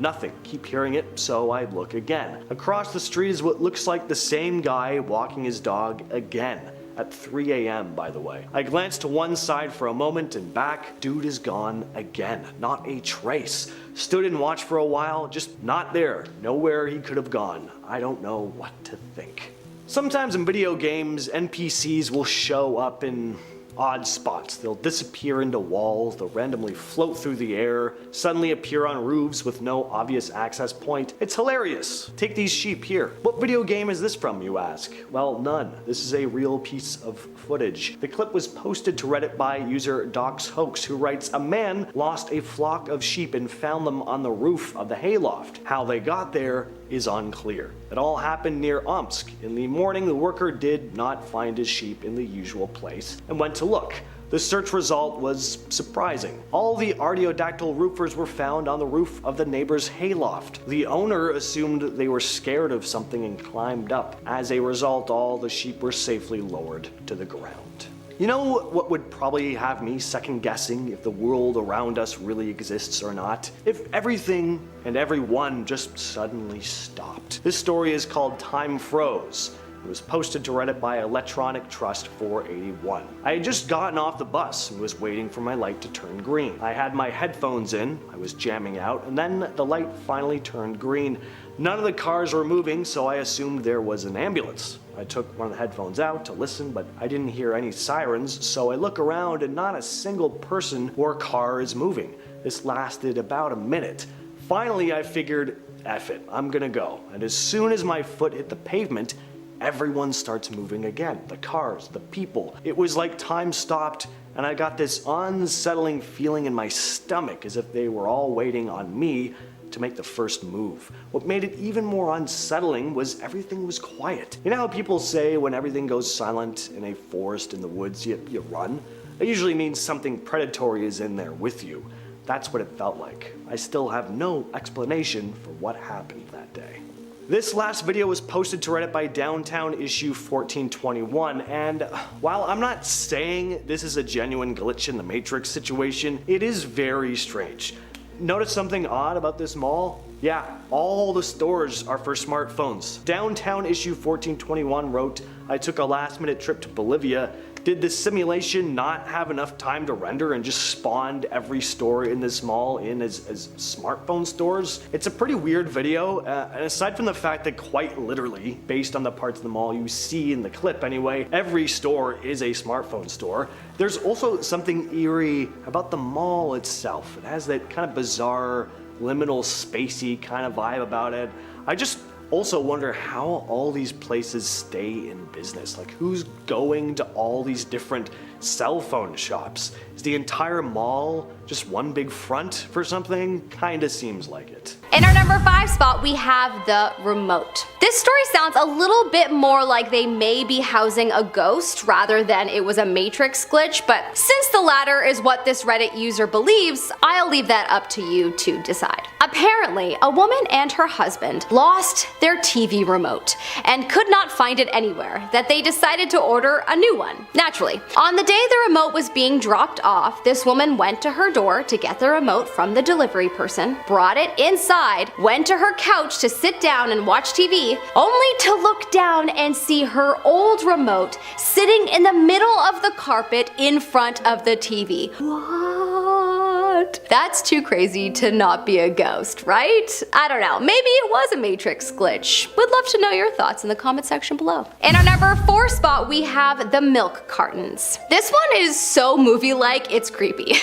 nothing. Keep hearing it, so I look again. Across the street is what looks like the same guy walking his dog again. At 3 a.m. by the way. I glanced to one side for a moment and back. Dude is gone again. Not a trace. Stood and watched for a while, just not there. Nowhere he could have gone. I don't know what to think. Sometimes in video games, NPCs will show up in odd spots. They'll disappear into walls, they'll randomly float through the air, suddenly appear on roofs with no obvious access point. It's hilarious. Take these sheep here. What video game is this from, you ask? Well, none. This is a real piece of footage. The clip was posted to Reddit by user DocsHoax, who writes, "A man lost a flock of sheep and found them on the roof of the hayloft. How they got there is unclear. It all happened near Omsk. In the morning, the worker did not find his sheep in the usual place and went to look. The search result was surprising. All the artiodactyl roofers were found on the roof of the neighbor's hayloft. The owner assumed they were scared of something and climbed up. As a result, all the sheep were safely lowered to the ground." You know what would probably have me second guessing if the world around us really exists or not? If everything and everyone just suddenly stopped. This story is called Time Froze. It was posted to Reddit by Electronic Trust 481. I had just gotten off the bus and was waiting for my light to turn green. I had my headphones in, I was jamming out, and then the light finally turned green. None of the cars were moving, so I assumed there was an ambulance. I took one of the headphones out to listen, but I didn't hear any sirens, so I look around and not a single person or car is moving. This lasted about a minute. Finally, I figured, F it, I'm gonna go. And as soon as my foot hit the pavement, everyone starts moving again. The cars, the people. It was like time stopped, and I got this unsettling feeling in my stomach as if they were all waiting on me to make the first move. What made it even more unsettling was everything was quiet. You know how people say when everything goes silent in a forest in the woods, you run? It usually means something predatory is in there with you. that's what it felt like. I still have no explanation for what happened that day. This last video was posted to Reddit by Downtown Issue 1421, and while I'm not saying this is a genuine glitch in the Matrix situation, it is very strange. Notice something odd about this mall? Yeah, all the stores are for smartphones. Downtown Issue 1421 wrote, I took a last-minute trip to Bolivia. Did the simulation not have enough time to render and just spawned every store in this mall in as smartphone stores? It's a pretty weird video, and aside from the fact that quite literally, based on the parts of the mall you see in the clip anyway, every store is a smartphone store, there's also something eerie about the mall itself. It has that kind of bizarre, liminal, spacey kind of vibe about it. I just also wonder how all these places stay in business. Like, who's going to all these different cell phone shops? Is the entire mall just one big front for something? Kinda seems like it. In our number 5 spot, we have the remote. This story sounds a little bit more like they may be housing a ghost rather than it was a Matrix glitch, but since the latter is what this Reddit user believes, I'll leave that up to you to decide. Apparently, a woman and her husband lost their TV remote and could not find it anywhere, that they decided to order a new one. Naturally, on the day the remote was being dropped off, this woman went to her door to get the remote from the delivery person, brought it inside, went to her couch to sit down and watch TV, only to look down and see her old remote sitting in the middle of the carpet in front of the TV. What? That's too crazy to not be a ghost, right? I don't know, maybe it was a Matrix glitch. Would love to know your thoughts in the comment section below. In our number 4 spot, we have the milk cartons. This one is so movie-like, it's creepy.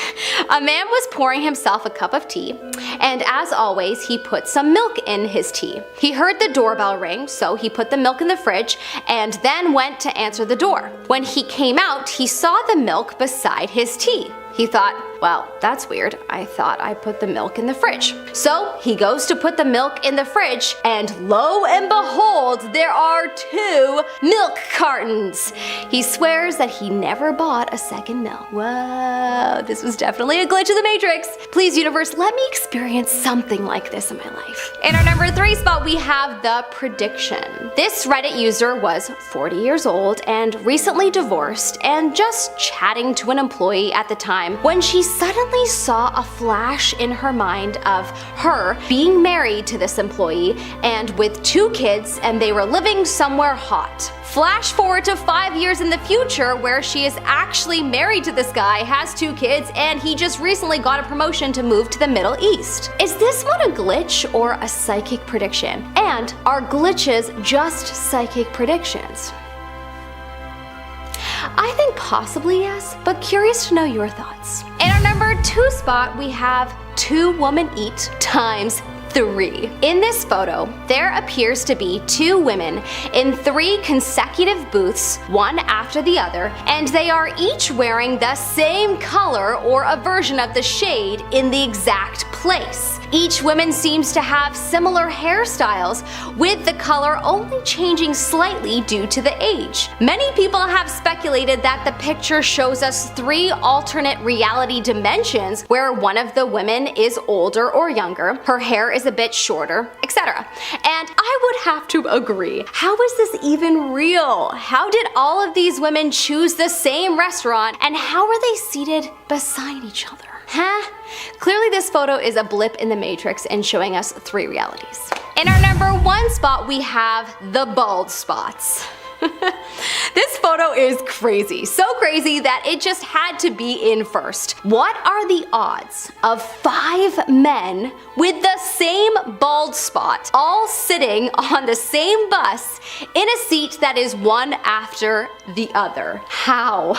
A man was pouring himself a cup of tea, and as always, he put some milk in his tea. He heard the doorbell ring, so he put the milk in the fridge and then went to answer the door. When he came out, he saw the milk beside his tea. He thought, well, that's weird. I thought I put the milk in the fridge. So he goes to put the milk in the fridge, and lo and behold, there are 2 milk cartons. He swears that he never bought a second milk. Whoa, this was definitely a glitch of the Matrix. Please, universe, let me experience something like this in my life. In our number 3 spot, we have the prediction. This Reddit user was 40 years old and recently divorced and just chatting to an employee at the time when she suddenly saw a flash in her mind of her being married to this employee and with 2 kids, and they were living somewhere hot. Flash forward to 5 years in the future where she is actually married to this guy, has 2 kids, and he just recently got a promotion to move to the Middle East. Is this one a glitch or a psychic prediction? And are glitches just psychic predictions? I think possibly yes, but curious to know your thoughts. In our number 2 spot, we have 2 women eat times 3. In this photo, there appears to be 2 women in 3 consecutive booths, one after the other, and they are each wearing the same color or a version of the shade in the exact place. Each woman seems to have similar hairstyles, with the color only changing slightly due to the age. Many people have speculated that the picture shows us 3 alternate reality dimensions where one of the women is older or younger, her hair is a bit shorter, etc. And I would have to agree. How is this even real? How did all of these women choose the same restaurant, and how are they seated beside each other? Huh? Clearly this photo is a blip in the Matrix and showing us 3 realities. In our number 1 spot, we have the bald spots. This photo is crazy, so crazy that it just had to be in first. What are the odds of 5 men with the same bald spot all sitting on the same bus in a seat that is one after the other? How?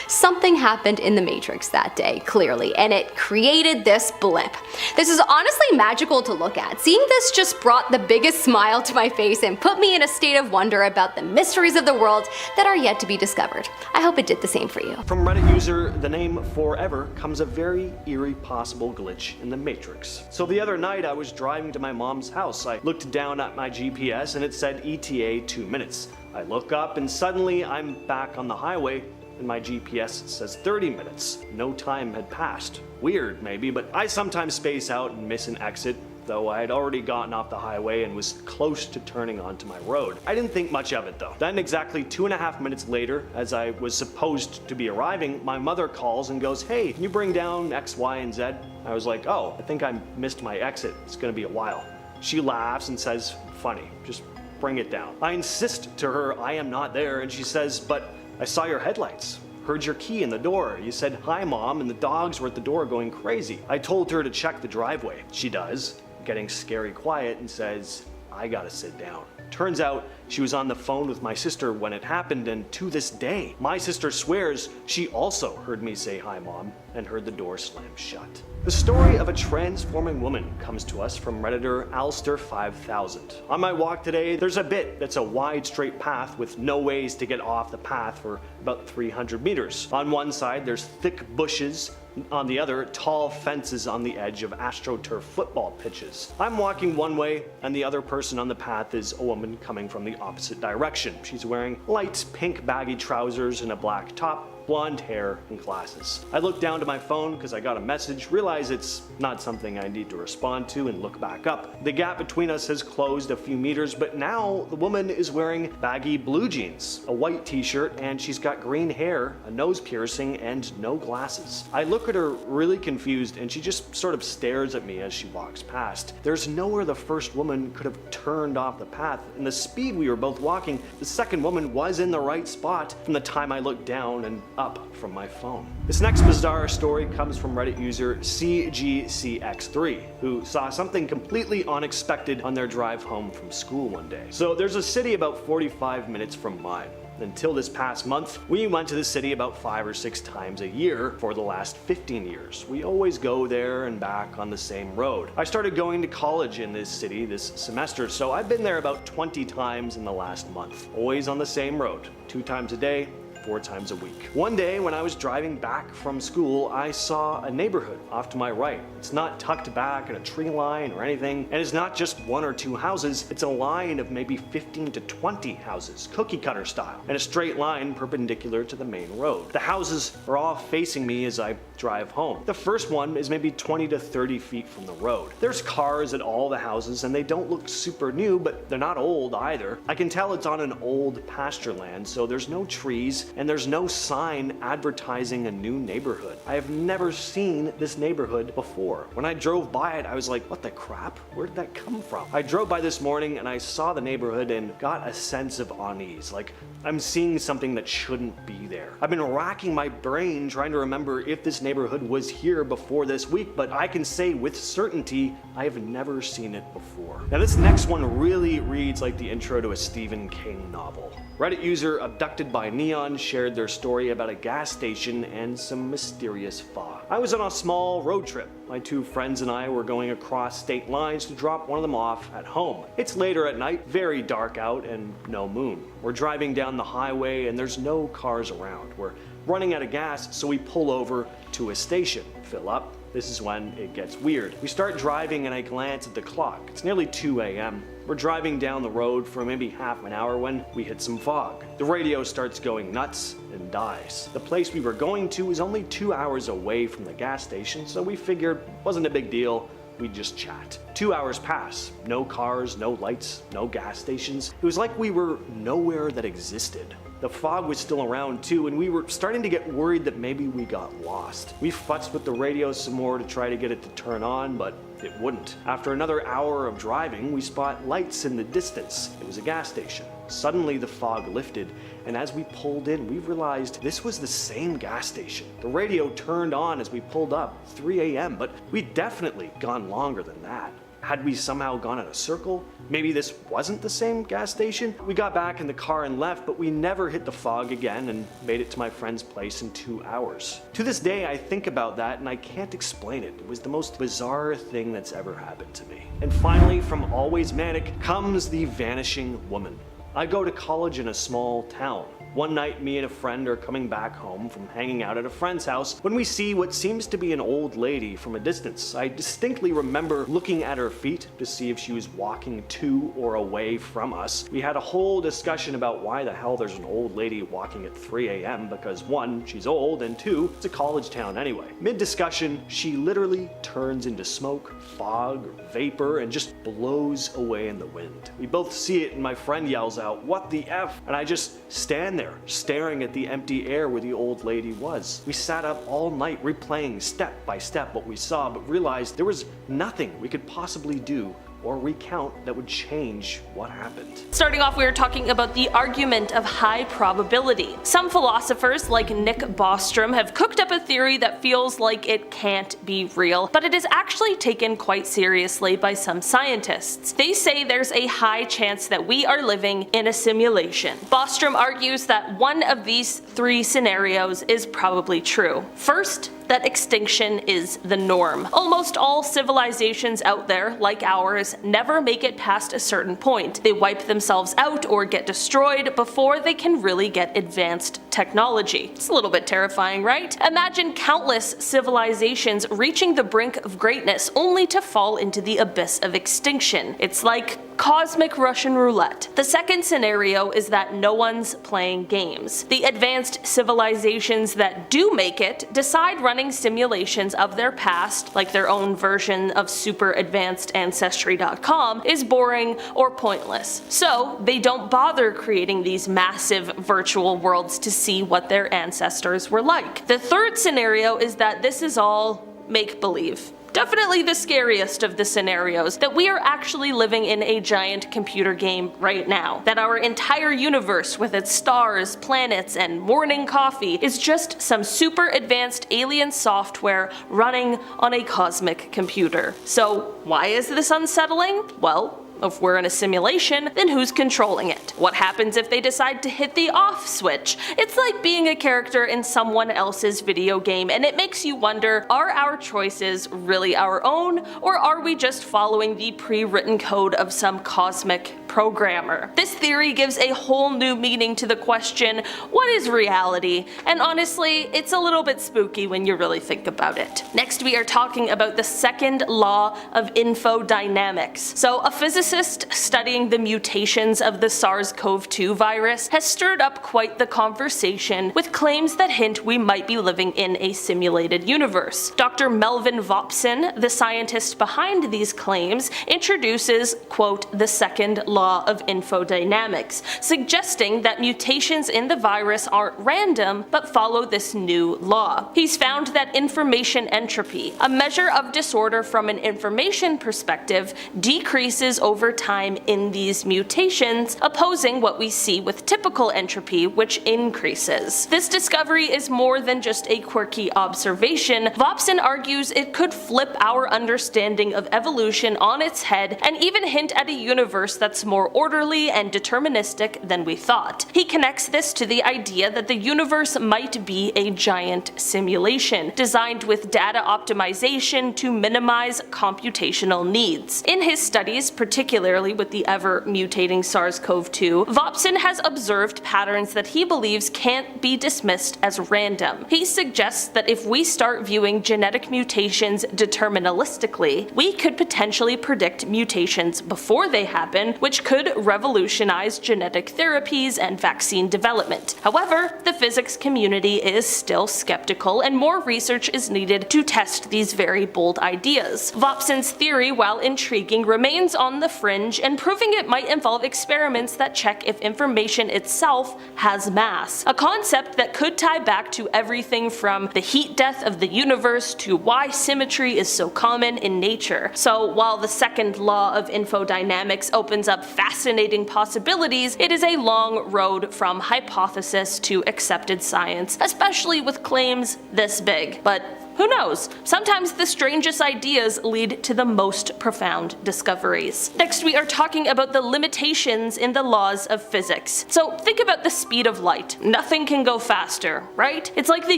Something happened in the Matrix that day, clearly, and it created this blip. This is honestly magical to look at. Seeing this just brought the biggest smile to my face and put me in a state of wonder about the mysteries of the world that are yet to be discovered. I hope it did the same for you. From Reddit user the name Forever comes a very eerie possible glitch in the Matrix. So the other night I was driving to my mom's house. I looked down at my GPS and it said ETA 2 minutes. I look up and suddenly I'm back on the highway and my GPS says 30 minutes. No time had passed. Weird, maybe, but I sometimes space out and miss an exit, though I had already gotten off the highway and was close to turning onto my road. I didn't think much of it though. Then exactly 2.5 minutes later, as I was supposed to be arriving, my mother calls and goes, "Hey, can you bring down X, Y, and Z?" I was like, "Oh, I think I missed my exit. It's gonna be a while." She laughs and says, "Funny, just bring it down." I insist to her I am not there, and she says, "But I saw your headlights. Heard your key in the door. You said hi, Mom, and the dogs were at the door going crazy." I told her to check the driveway. She does, getting scary quiet, and says, "I gotta sit down." Turns out she was on the phone with my sister when it happened, and to this day, my sister swears she also heard me say hi, Mom, and heard the door slam shut. The story of a transforming woman comes to us from Redditor Alster5000. On my walk today, there's a bit that's a wide straight path with no ways to get off the path for about 300 meters. On one side, there's thick bushes. On the other, tall fences on the edge of AstroTurf football pitches. I'm walking one way, and the other person on the path is a woman coming from the opposite direction. She's wearing light pink baggy trousers and a black top, blonde hair, and glasses. I look down to my phone because I got a message, realize it's not something I need to respond to, and look back up. The gap between us has closed a few meters, but now the woman is wearing baggy blue jeans, a white t-shirt, and she's got green hair, a nose piercing, and no glasses. I look at her really confused, and she just sort of stares at me as she walks past. There's nowhere the first woman could have turned off the path, and the speed we were both walking, the second woman was in the right spot from the time I looked down and up from my phone. This next bizarre story comes from Reddit user CGCX3, who saw something completely unexpected on their drive home from school one day. So there's a city about 45 minutes from mine. Until this past month, we went to the city about 5 or 6 times a year for the last 15 years. We always go there and back on the same road. I started going to college in this city this semester, so I've been there about 20 times in the last month. Always on the same road, 2 times a day, 4 times a week. One day when I was driving back from school, I saw a neighborhood off to my right. It's not tucked back in a tree line or anything, and it's not just 1 or 2 houses, it's a line of maybe 15 to 20 houses, cookie cutter style, in a straight line perpendicular to the main road. The houses are all facing me as I drive home. The first one is maybe 20 to 30 feet from the road. There's cars at all the houses, and they don't look super new, but they're not old either. I can tell it's on an old pasture land, so there's no trees, and there's no sign advertising a new neighborhood. I have never seen this neighborhood before. When I drove by it, I was like, what the crap? Where did that come from? I drove by this morning and I saw the neighborhood and got a sense of unease, like I'm seeing something that shouldn't be there. I've been racking my brain trying to remember if this neighborhood was here before this week, but I can say with certainty I have never seen it before. Now this next one really reads like the intro to a Stephen King novel. Reddit user Abducted by Neon shared their story about a gas station and some mysterious fog. I was on a small road trip. My 2 friends and I were going across state lines to drop one of them off at home. It's later at night, very dark out, and no moon. We're driving down the highway and there's no cars around. We're running out of gas, so we pull over to a station, fill up. This is when it gets weird. We start driving and I glance at the clock. It's nearly 2 a.m. We're driving down the road for maybe half an hour when we hit some fog. The radio starts going nuts and dies. The place we were going to was only 2 hours away from the gas station, so we figured it wasn't a big deal. We'd just chat. 2 hours pass. No cars, no lights, no gas stations. It was like we were nowhere that existed. The fog was still around too, and we were starting to get worried that maybe we got lost. We futzed with the radio some more to try to get it to turn on, but it wouldn't. After another hour of driving, we spot lights in the distance. It was a gas station. Suddenly the fog lifted, and as we pulled in, we realized this was the same gas station. The radio turned on as we pulled up, 3 a.m., but we'd definitely gone longer than that. Had we somehow gone in a circle? Maybe this wasn't the same gas station? We got back in the car and left, but we never hit the fog again and made it to my friend's place in 2 hours. To this day, I think about that and I can't explain it. It was the most bizarre thing that's ever happened to me. And finally, from Always Manic comes the Vanishing Woman. I go to college in a small town. One night, me and a friend are coming back home from hanging out at a friend's house when we see what seems to be an old lady from a distance. I distinctly remember looking at her feet to see if she was walking to or away from us. We had a whole discussion about why the hell there's an old lady walking at 3 a.m. because 1, she's old, and 2, it's a college town anyway. Mid-discussion, she literally turns into smoke, fog, or vapor, and just blows away in the wind. We both see it and my friend yells out, "What the F?" And I just stand there, staring at the empty air where the old lady was. We sat up all night replaying step by step what we saw, but realized there was nothing we could possibly do or recount that would change what happened. Starting off, we were talking about the argument of high probability. Some philosophers, like Nick Bostrom, have cooked up a theory that feels like it can't be real, but it is actually taken quite seriously by some scientists. They say there's a high chance that we are living in a simulation. Bostrom argues that one of these 3 scenarios is probably true. First, that extinction is the norm. Almost all civilizations out there, like ours, never make it past a certain point. They wipe themselves out or get destroyed before they can really get advanced technology. It's a little bit terrifying, right? Imagine countless civilizations reaching the brink of greatness only to fall into the abyss of extinction. It's like cosmic Russian roulette. The second scenario is that no one's playing games. The advanced civilizations that do make it decide running simulations of their past, like their own version of super advanced ancestry.com, is boring or pointless. So they don't bother creating these massive virtual worlds to see what their ancestors were like. The third scenario is that this is all make-believe. Definitely the scariest of the scenarios, that we are actually living in a giant computer game right now. That our entire universe with its stars, planets, and morning coffee is just some super advanced alien software running on a cosmic computer. So why is this unsettling? Well, if we're in a simulation, then who's controlling it? What happens if they decide to hit the off switch? It's like being a character in someone else's video game, and it makes you wonder, are our choices really our own, or are we just following the pre-written code of some cosmic programmer? This theory gives a whole new meaning to the question, what is reality? And honestly, it's a little bit spooky when you really think about it. Next, we are talking about the second law of infodynamics. So a physicist studying the mutations of the SARS-CoV-2 virus has stirred up quite the conversation with claims that hint we might be living in a simulated universe. Dr. Melvin Vopson, the scientist behind these claims, introduces, quote, the second law of infodynamics, suggesting that mutations in the virus aren't random but follow this new law. He's found that information entropy, a measure of disorder from an information perspective, decreases over time in these mutations, opposing what we see with typical entropy, which increases. This discovery is more than just a quirky observation. Vopson argues it could flip our understanding of evolution on its head and even hint at a universe that's more orderly and deterministic than we thought. He connects this to the idea that the universe might be a giant simulation, designed with data optimization to minimize computational needs. In his studies, particularly with the ever-mutating SARS-CoV-2, Vopson has observed patterns that he believes can't be dismissed as random. He suggests that if we start viewing genetic mutations deterministically, we could potentially predict mutations before they happen, which could revolutionize genetic therapies and vaccine development. However, the physics community is still skeptical, and more research is needed to test these very bold ideas. Vopson's theory, while intriguing, remains on the fringe, and proving it might involve experiments that check if information itself has mass, a concept that could tie back to everything from the heat death of the universe to why symmetry is so common in nature. So while the second law of infodynamics opens up fascinating possibilities, it is a long road from hypothesis to accepted science, especially with claims this big. But Who knows? Sometimes the strangest ideas lead to the most profound discoveries. Next, we are talking about the limitations in the laws of physics. So think about the speed of light. Nothing can go faster, right? It's like the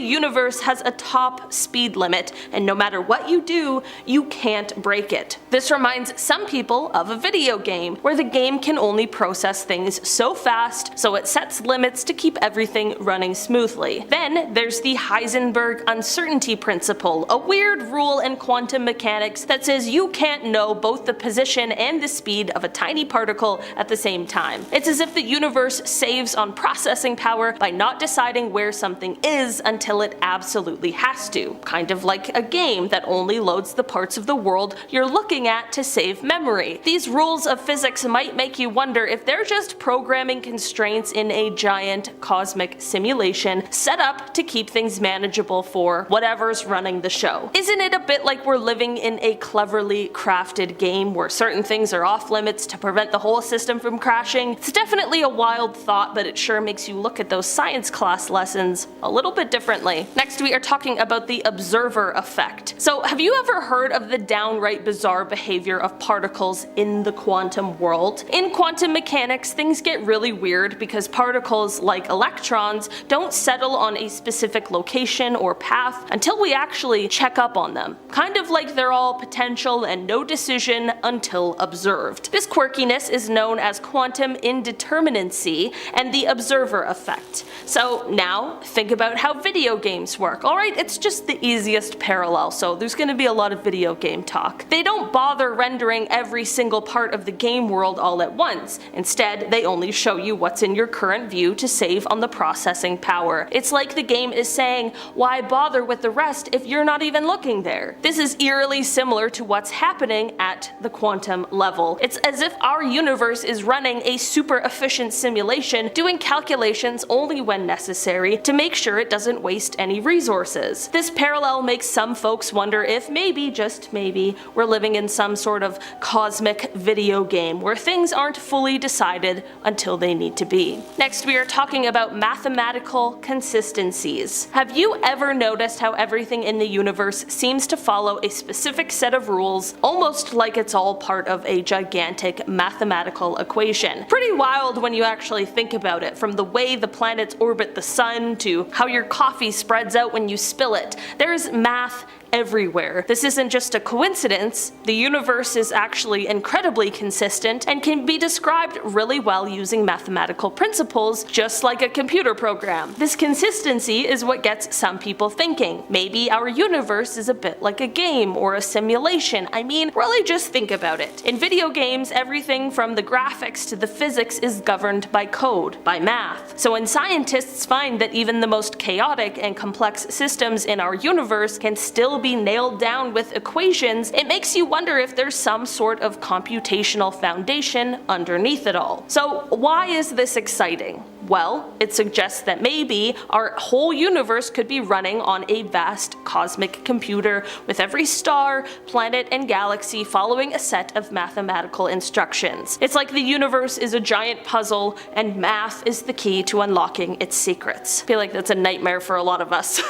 universe has a top speed limit, and no matter what you do, you can't break it. This reminds some people of a video game, where the game can only process things so fast, so it sets limits to keep everything running smoothly. Then there's the Heisenberg uncertainty principle, a weird rule in quantum mechanics that says you can't know both the position and the speed of a tiny particle at the same time. It's as if the universe saves on processing power by not deciding where something is until it absolutely has to, kind of like a game that only loads the parts of the world you're looking at to save memory. These rules of physics might make you wonder if they're just programming constraints in a giant cosmic simulation set up to keep things manageable for whatever's running the show. Isn't it a bit like we're living in a cleverly crafted game where certain things are off limits to prevent the whole system from crashing? It's definitely a wild thought, but it sure makes you look at those science class lessons a little bit differently. Next, we are talking about the observer effect. So have you ever heard of the downright bizarre behavior of particles in the quantum world? In quantum mechanics, things get really weird because particles, like electrons, don't settle on a specific location or path until we actually check up on them. Kind of like they're all potential and no decision until observed. This quirkiness is known as quantum indeterminacy and the observer effect. So now think about how video games work. Alright, it's just the easiest parallel, so there's going to be a lot of video game talk. They don't bother rendering every single part of the game world all at once. Instead, they only show you what's in your current view to save on the processing power. It's like the game is saying, why bother with the rest if you're not even looking there? This is eerily similar to what's happening at the quantum level. It's as if our universe is running a super efficient simulation, doing calculations only when necessary to make sure it doesn't waste any resources. This parallel makes some folks wonder if maybe, just maybe, we're living in some sort of cosmic video game where things aren't fully decided until they need to be. Next, we are talking about mathematical consistencies. Have you ever noticed how everything in the universe seems to follow a specific set of rules, almost like it's all part of a gigantic mathematical equation? Pretty wild when you actually think about it, from the way the planets orbit the sun to how your coffee spreads out when you spill it. There's math everywhere. This isn't just a coincidence. The universe is actually incredibly consistent and can be described really well using mathematical principles, just like a computer program. This consistency is what gets some people thinking. Maybe our universe is a bit like a game or a simulation. I mean, really just think about it. In video games, everything from the graphics to the physics is governed by code, by math. So when scientists find that even the most chaotic and complex systems in our universe can still be nailed down with equations, it makes you wonder if there's some sort of computational foundation underneath it all. So why is this exciting? Well, it suggests that maybe our whole universe could be running on a vast cosmic computer with every star, planet, and galaxy following a set of mathematical instructions. It's like the universe is a giant puzzle and math is the key to unlocking its secrets. I feel like that's a nightmare for a lot of us.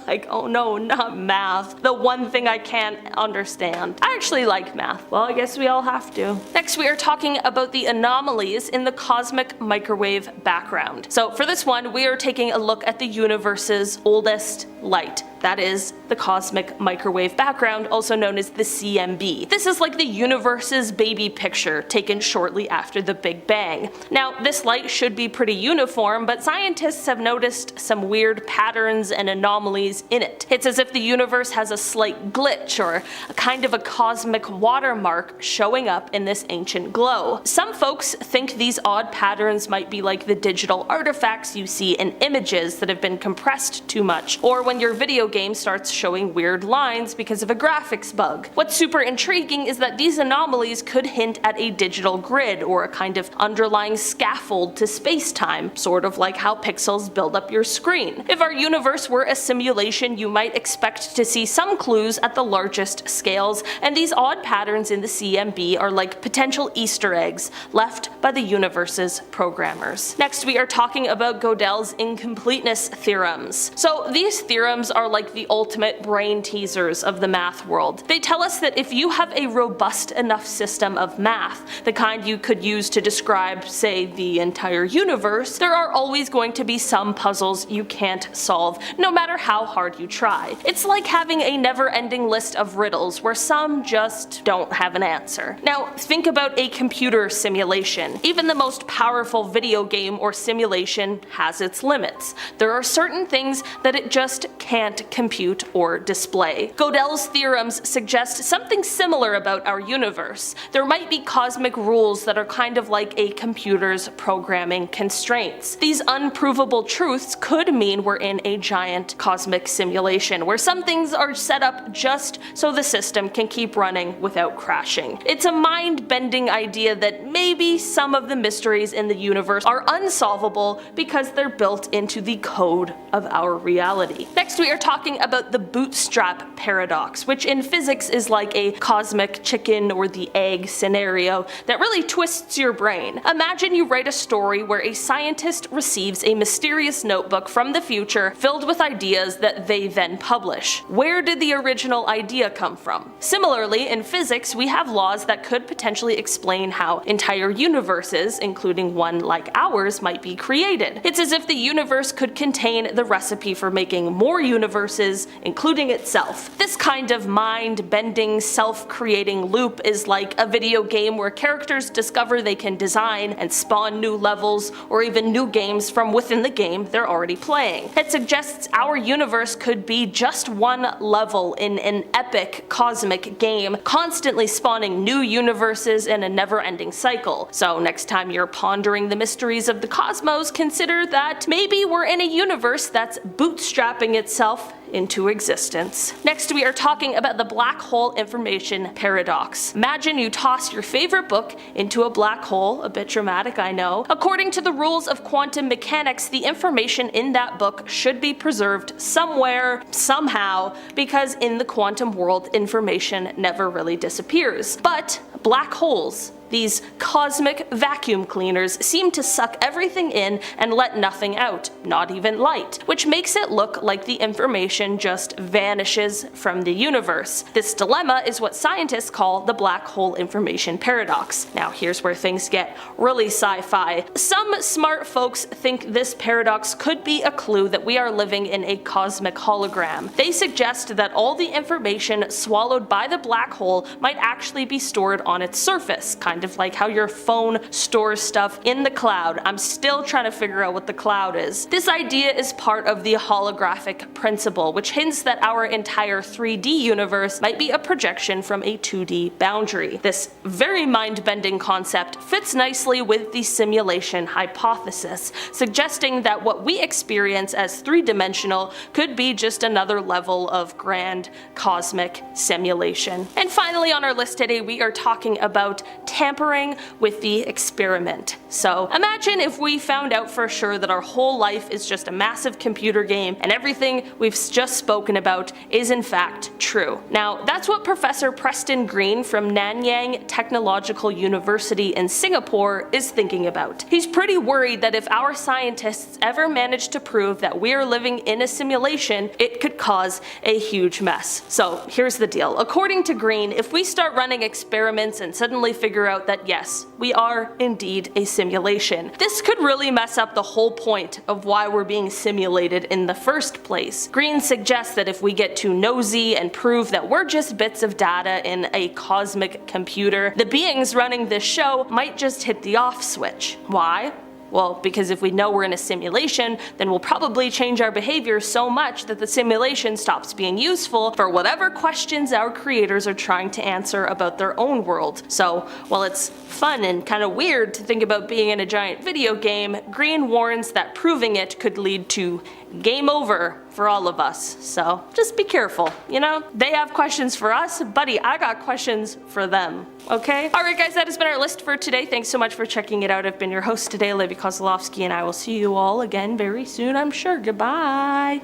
Like, oh no, not math. The one thing I can't understand. I actually like math. Well, I guess we all have to. Next, we are talking about the anomalies in the cosmic microwave background. So for this one, we are taking a look at the universe's oldest light. That is the cosmic microwave background, also known as the CMB. This is like the universe's baby picture taken shortly after the Big Bang. Now, this light should be pretty uniform, but scientists have noticed some weird patterns and anomalies in it. It's as if the universe has a slight glitch or a kind of a cosmic watermark showing up in this ancient glow. Some folks think these odd patterns might be like the digital artifacts you see in images that have been compressed too much, or when your video game starts showing weird lines because of a graphics bug. What's super intriguing is that these anomalies could hint at a digital grid or a kind of underlying scaffold to space-time, sort of like how pixels build up your screen. If our universe were a simulation, you might expect to see some clues at the largest scales, and these odd patterns in the CMB are like potential Easter eggs left by the universe's programmers. Next, we are talking about Gödel's incompleteness theorems. So these theorems theorems are like the ultimate brain teasers of the math world. They tell us that if you have a robust enough system of math, the kind you could use to describe, say, the entire universe, there are always going to be some puzzles you can't solve, no matter how hard you try. It's like having a never-ending list of riddles where some just don't have an answer. Now, think about a computer simulation. Even the most powerful video game or simulation has its limits. There are certain things that it just can't compute or display. Gödel's theorems suggest something similar about our universe. There might be cosmic rules that are kind of like a computer's programming constraints. These unprovable truths could mean we're in a giant cosmic simulation where some things are set up just so the system can keep running without crashing. It's a mind-bending idea that maybe some of the mysteries in the universe are unsolvable because they're built into the code of our reality. Next, we are talking about the bootstrap paradox, which in physics is like a cosmic chicken or the egg scenario that really twists your brain. Imagine you write a story where a scientist receives a mysterious notebook from the future filled with ideas that they then publish. Where did the original idea come from? Similarly, in physics, we have laws that could potentially explain how entire universes, including one like ours, might be created. It's as if the universe could contain the recipe for making more universes, including itself. This kind of mind-bending, self-creating loop is like a video game where characters discover they can design and spawn new levels or even new games from within the game they're already playing. It suggests our universe could be just one level in an epic cosmic game, constantly spawning new universes in a never-ending cycle. So next time you're pondering the mysteries of the cosmos, consider that maybe we're in a universe that's bootstrapping itself into existence. Next, we are talking about the black hole information paradox. Imagine you toss your favorite book into a black hole, a bit dramatic, I know. According to the rules of quantum mechanics, the information in that book should be preserved somewhere, somehow, because in the quantum world, information never really disappears. But black holes, these cosmic vacuum cleaners, seem to suck everything in and let nothing out, not even light, which makes it look like the information just vanishes from the universe. This dilemma is what scientists call the black hole information paradox. Now here's where things get really sci-fi. Some smart folks think this paradox could be a clue that we are living in a cosmic hologram. They suggest that all the information swallowed by the black hole might actually be stored on its surface, kind of like how your phone stores stuff in the cloud. I'm still trying to figure out what the cloud is. This idea is part of the holographic principle, which hints that our entire 3D universe might be a projection from a 2D boundary. This very mind-bending concept fits nicely with the simulation hypothesis, suggesting that what we experience as three-dimensional could be just another level of grand cosmic simulation. And finally on our list today, we are talking about tampering with the experiment. So imagine if we found out for sure that our whole life is just a massive computer game and everything we've just spoken about is in fact true. Now that's what Professor Preston Green from Nanyang Technological University in Singapore is thinking about. He's pretty worried that if our scientists ever manage to prove that we are living in a simulation, it could cause a huge mess. So here's the deal. According to Green, if we start running experiments and suddenly figure out that yes, we are indeed a simulation, this could really mess up the whole point of why we're being simulated in the first place. Green suggests that if we get too nosy and prove that we're just bits of data in a cosmic computer, the beings running this show might just hit the off switch. Why? Well, because if we know we're in a simulation, then we'll probably change our behavior so much that the simulation stops being useful for whatever questions our creators are trying to answer about their own world. So, while it's fun and kind of weird to think about being in a giant video game, Green warns that proving it could lead to game over for all of us. So just be careful, you know? They have questions for us, buddy, I got questions for them, okay? Alright guys, that has been our list for today. Thanks so much for checking it out. I've been your host today, Olivia Kozlowski, and I will see you all again very soon, I'm sure. Goodbye!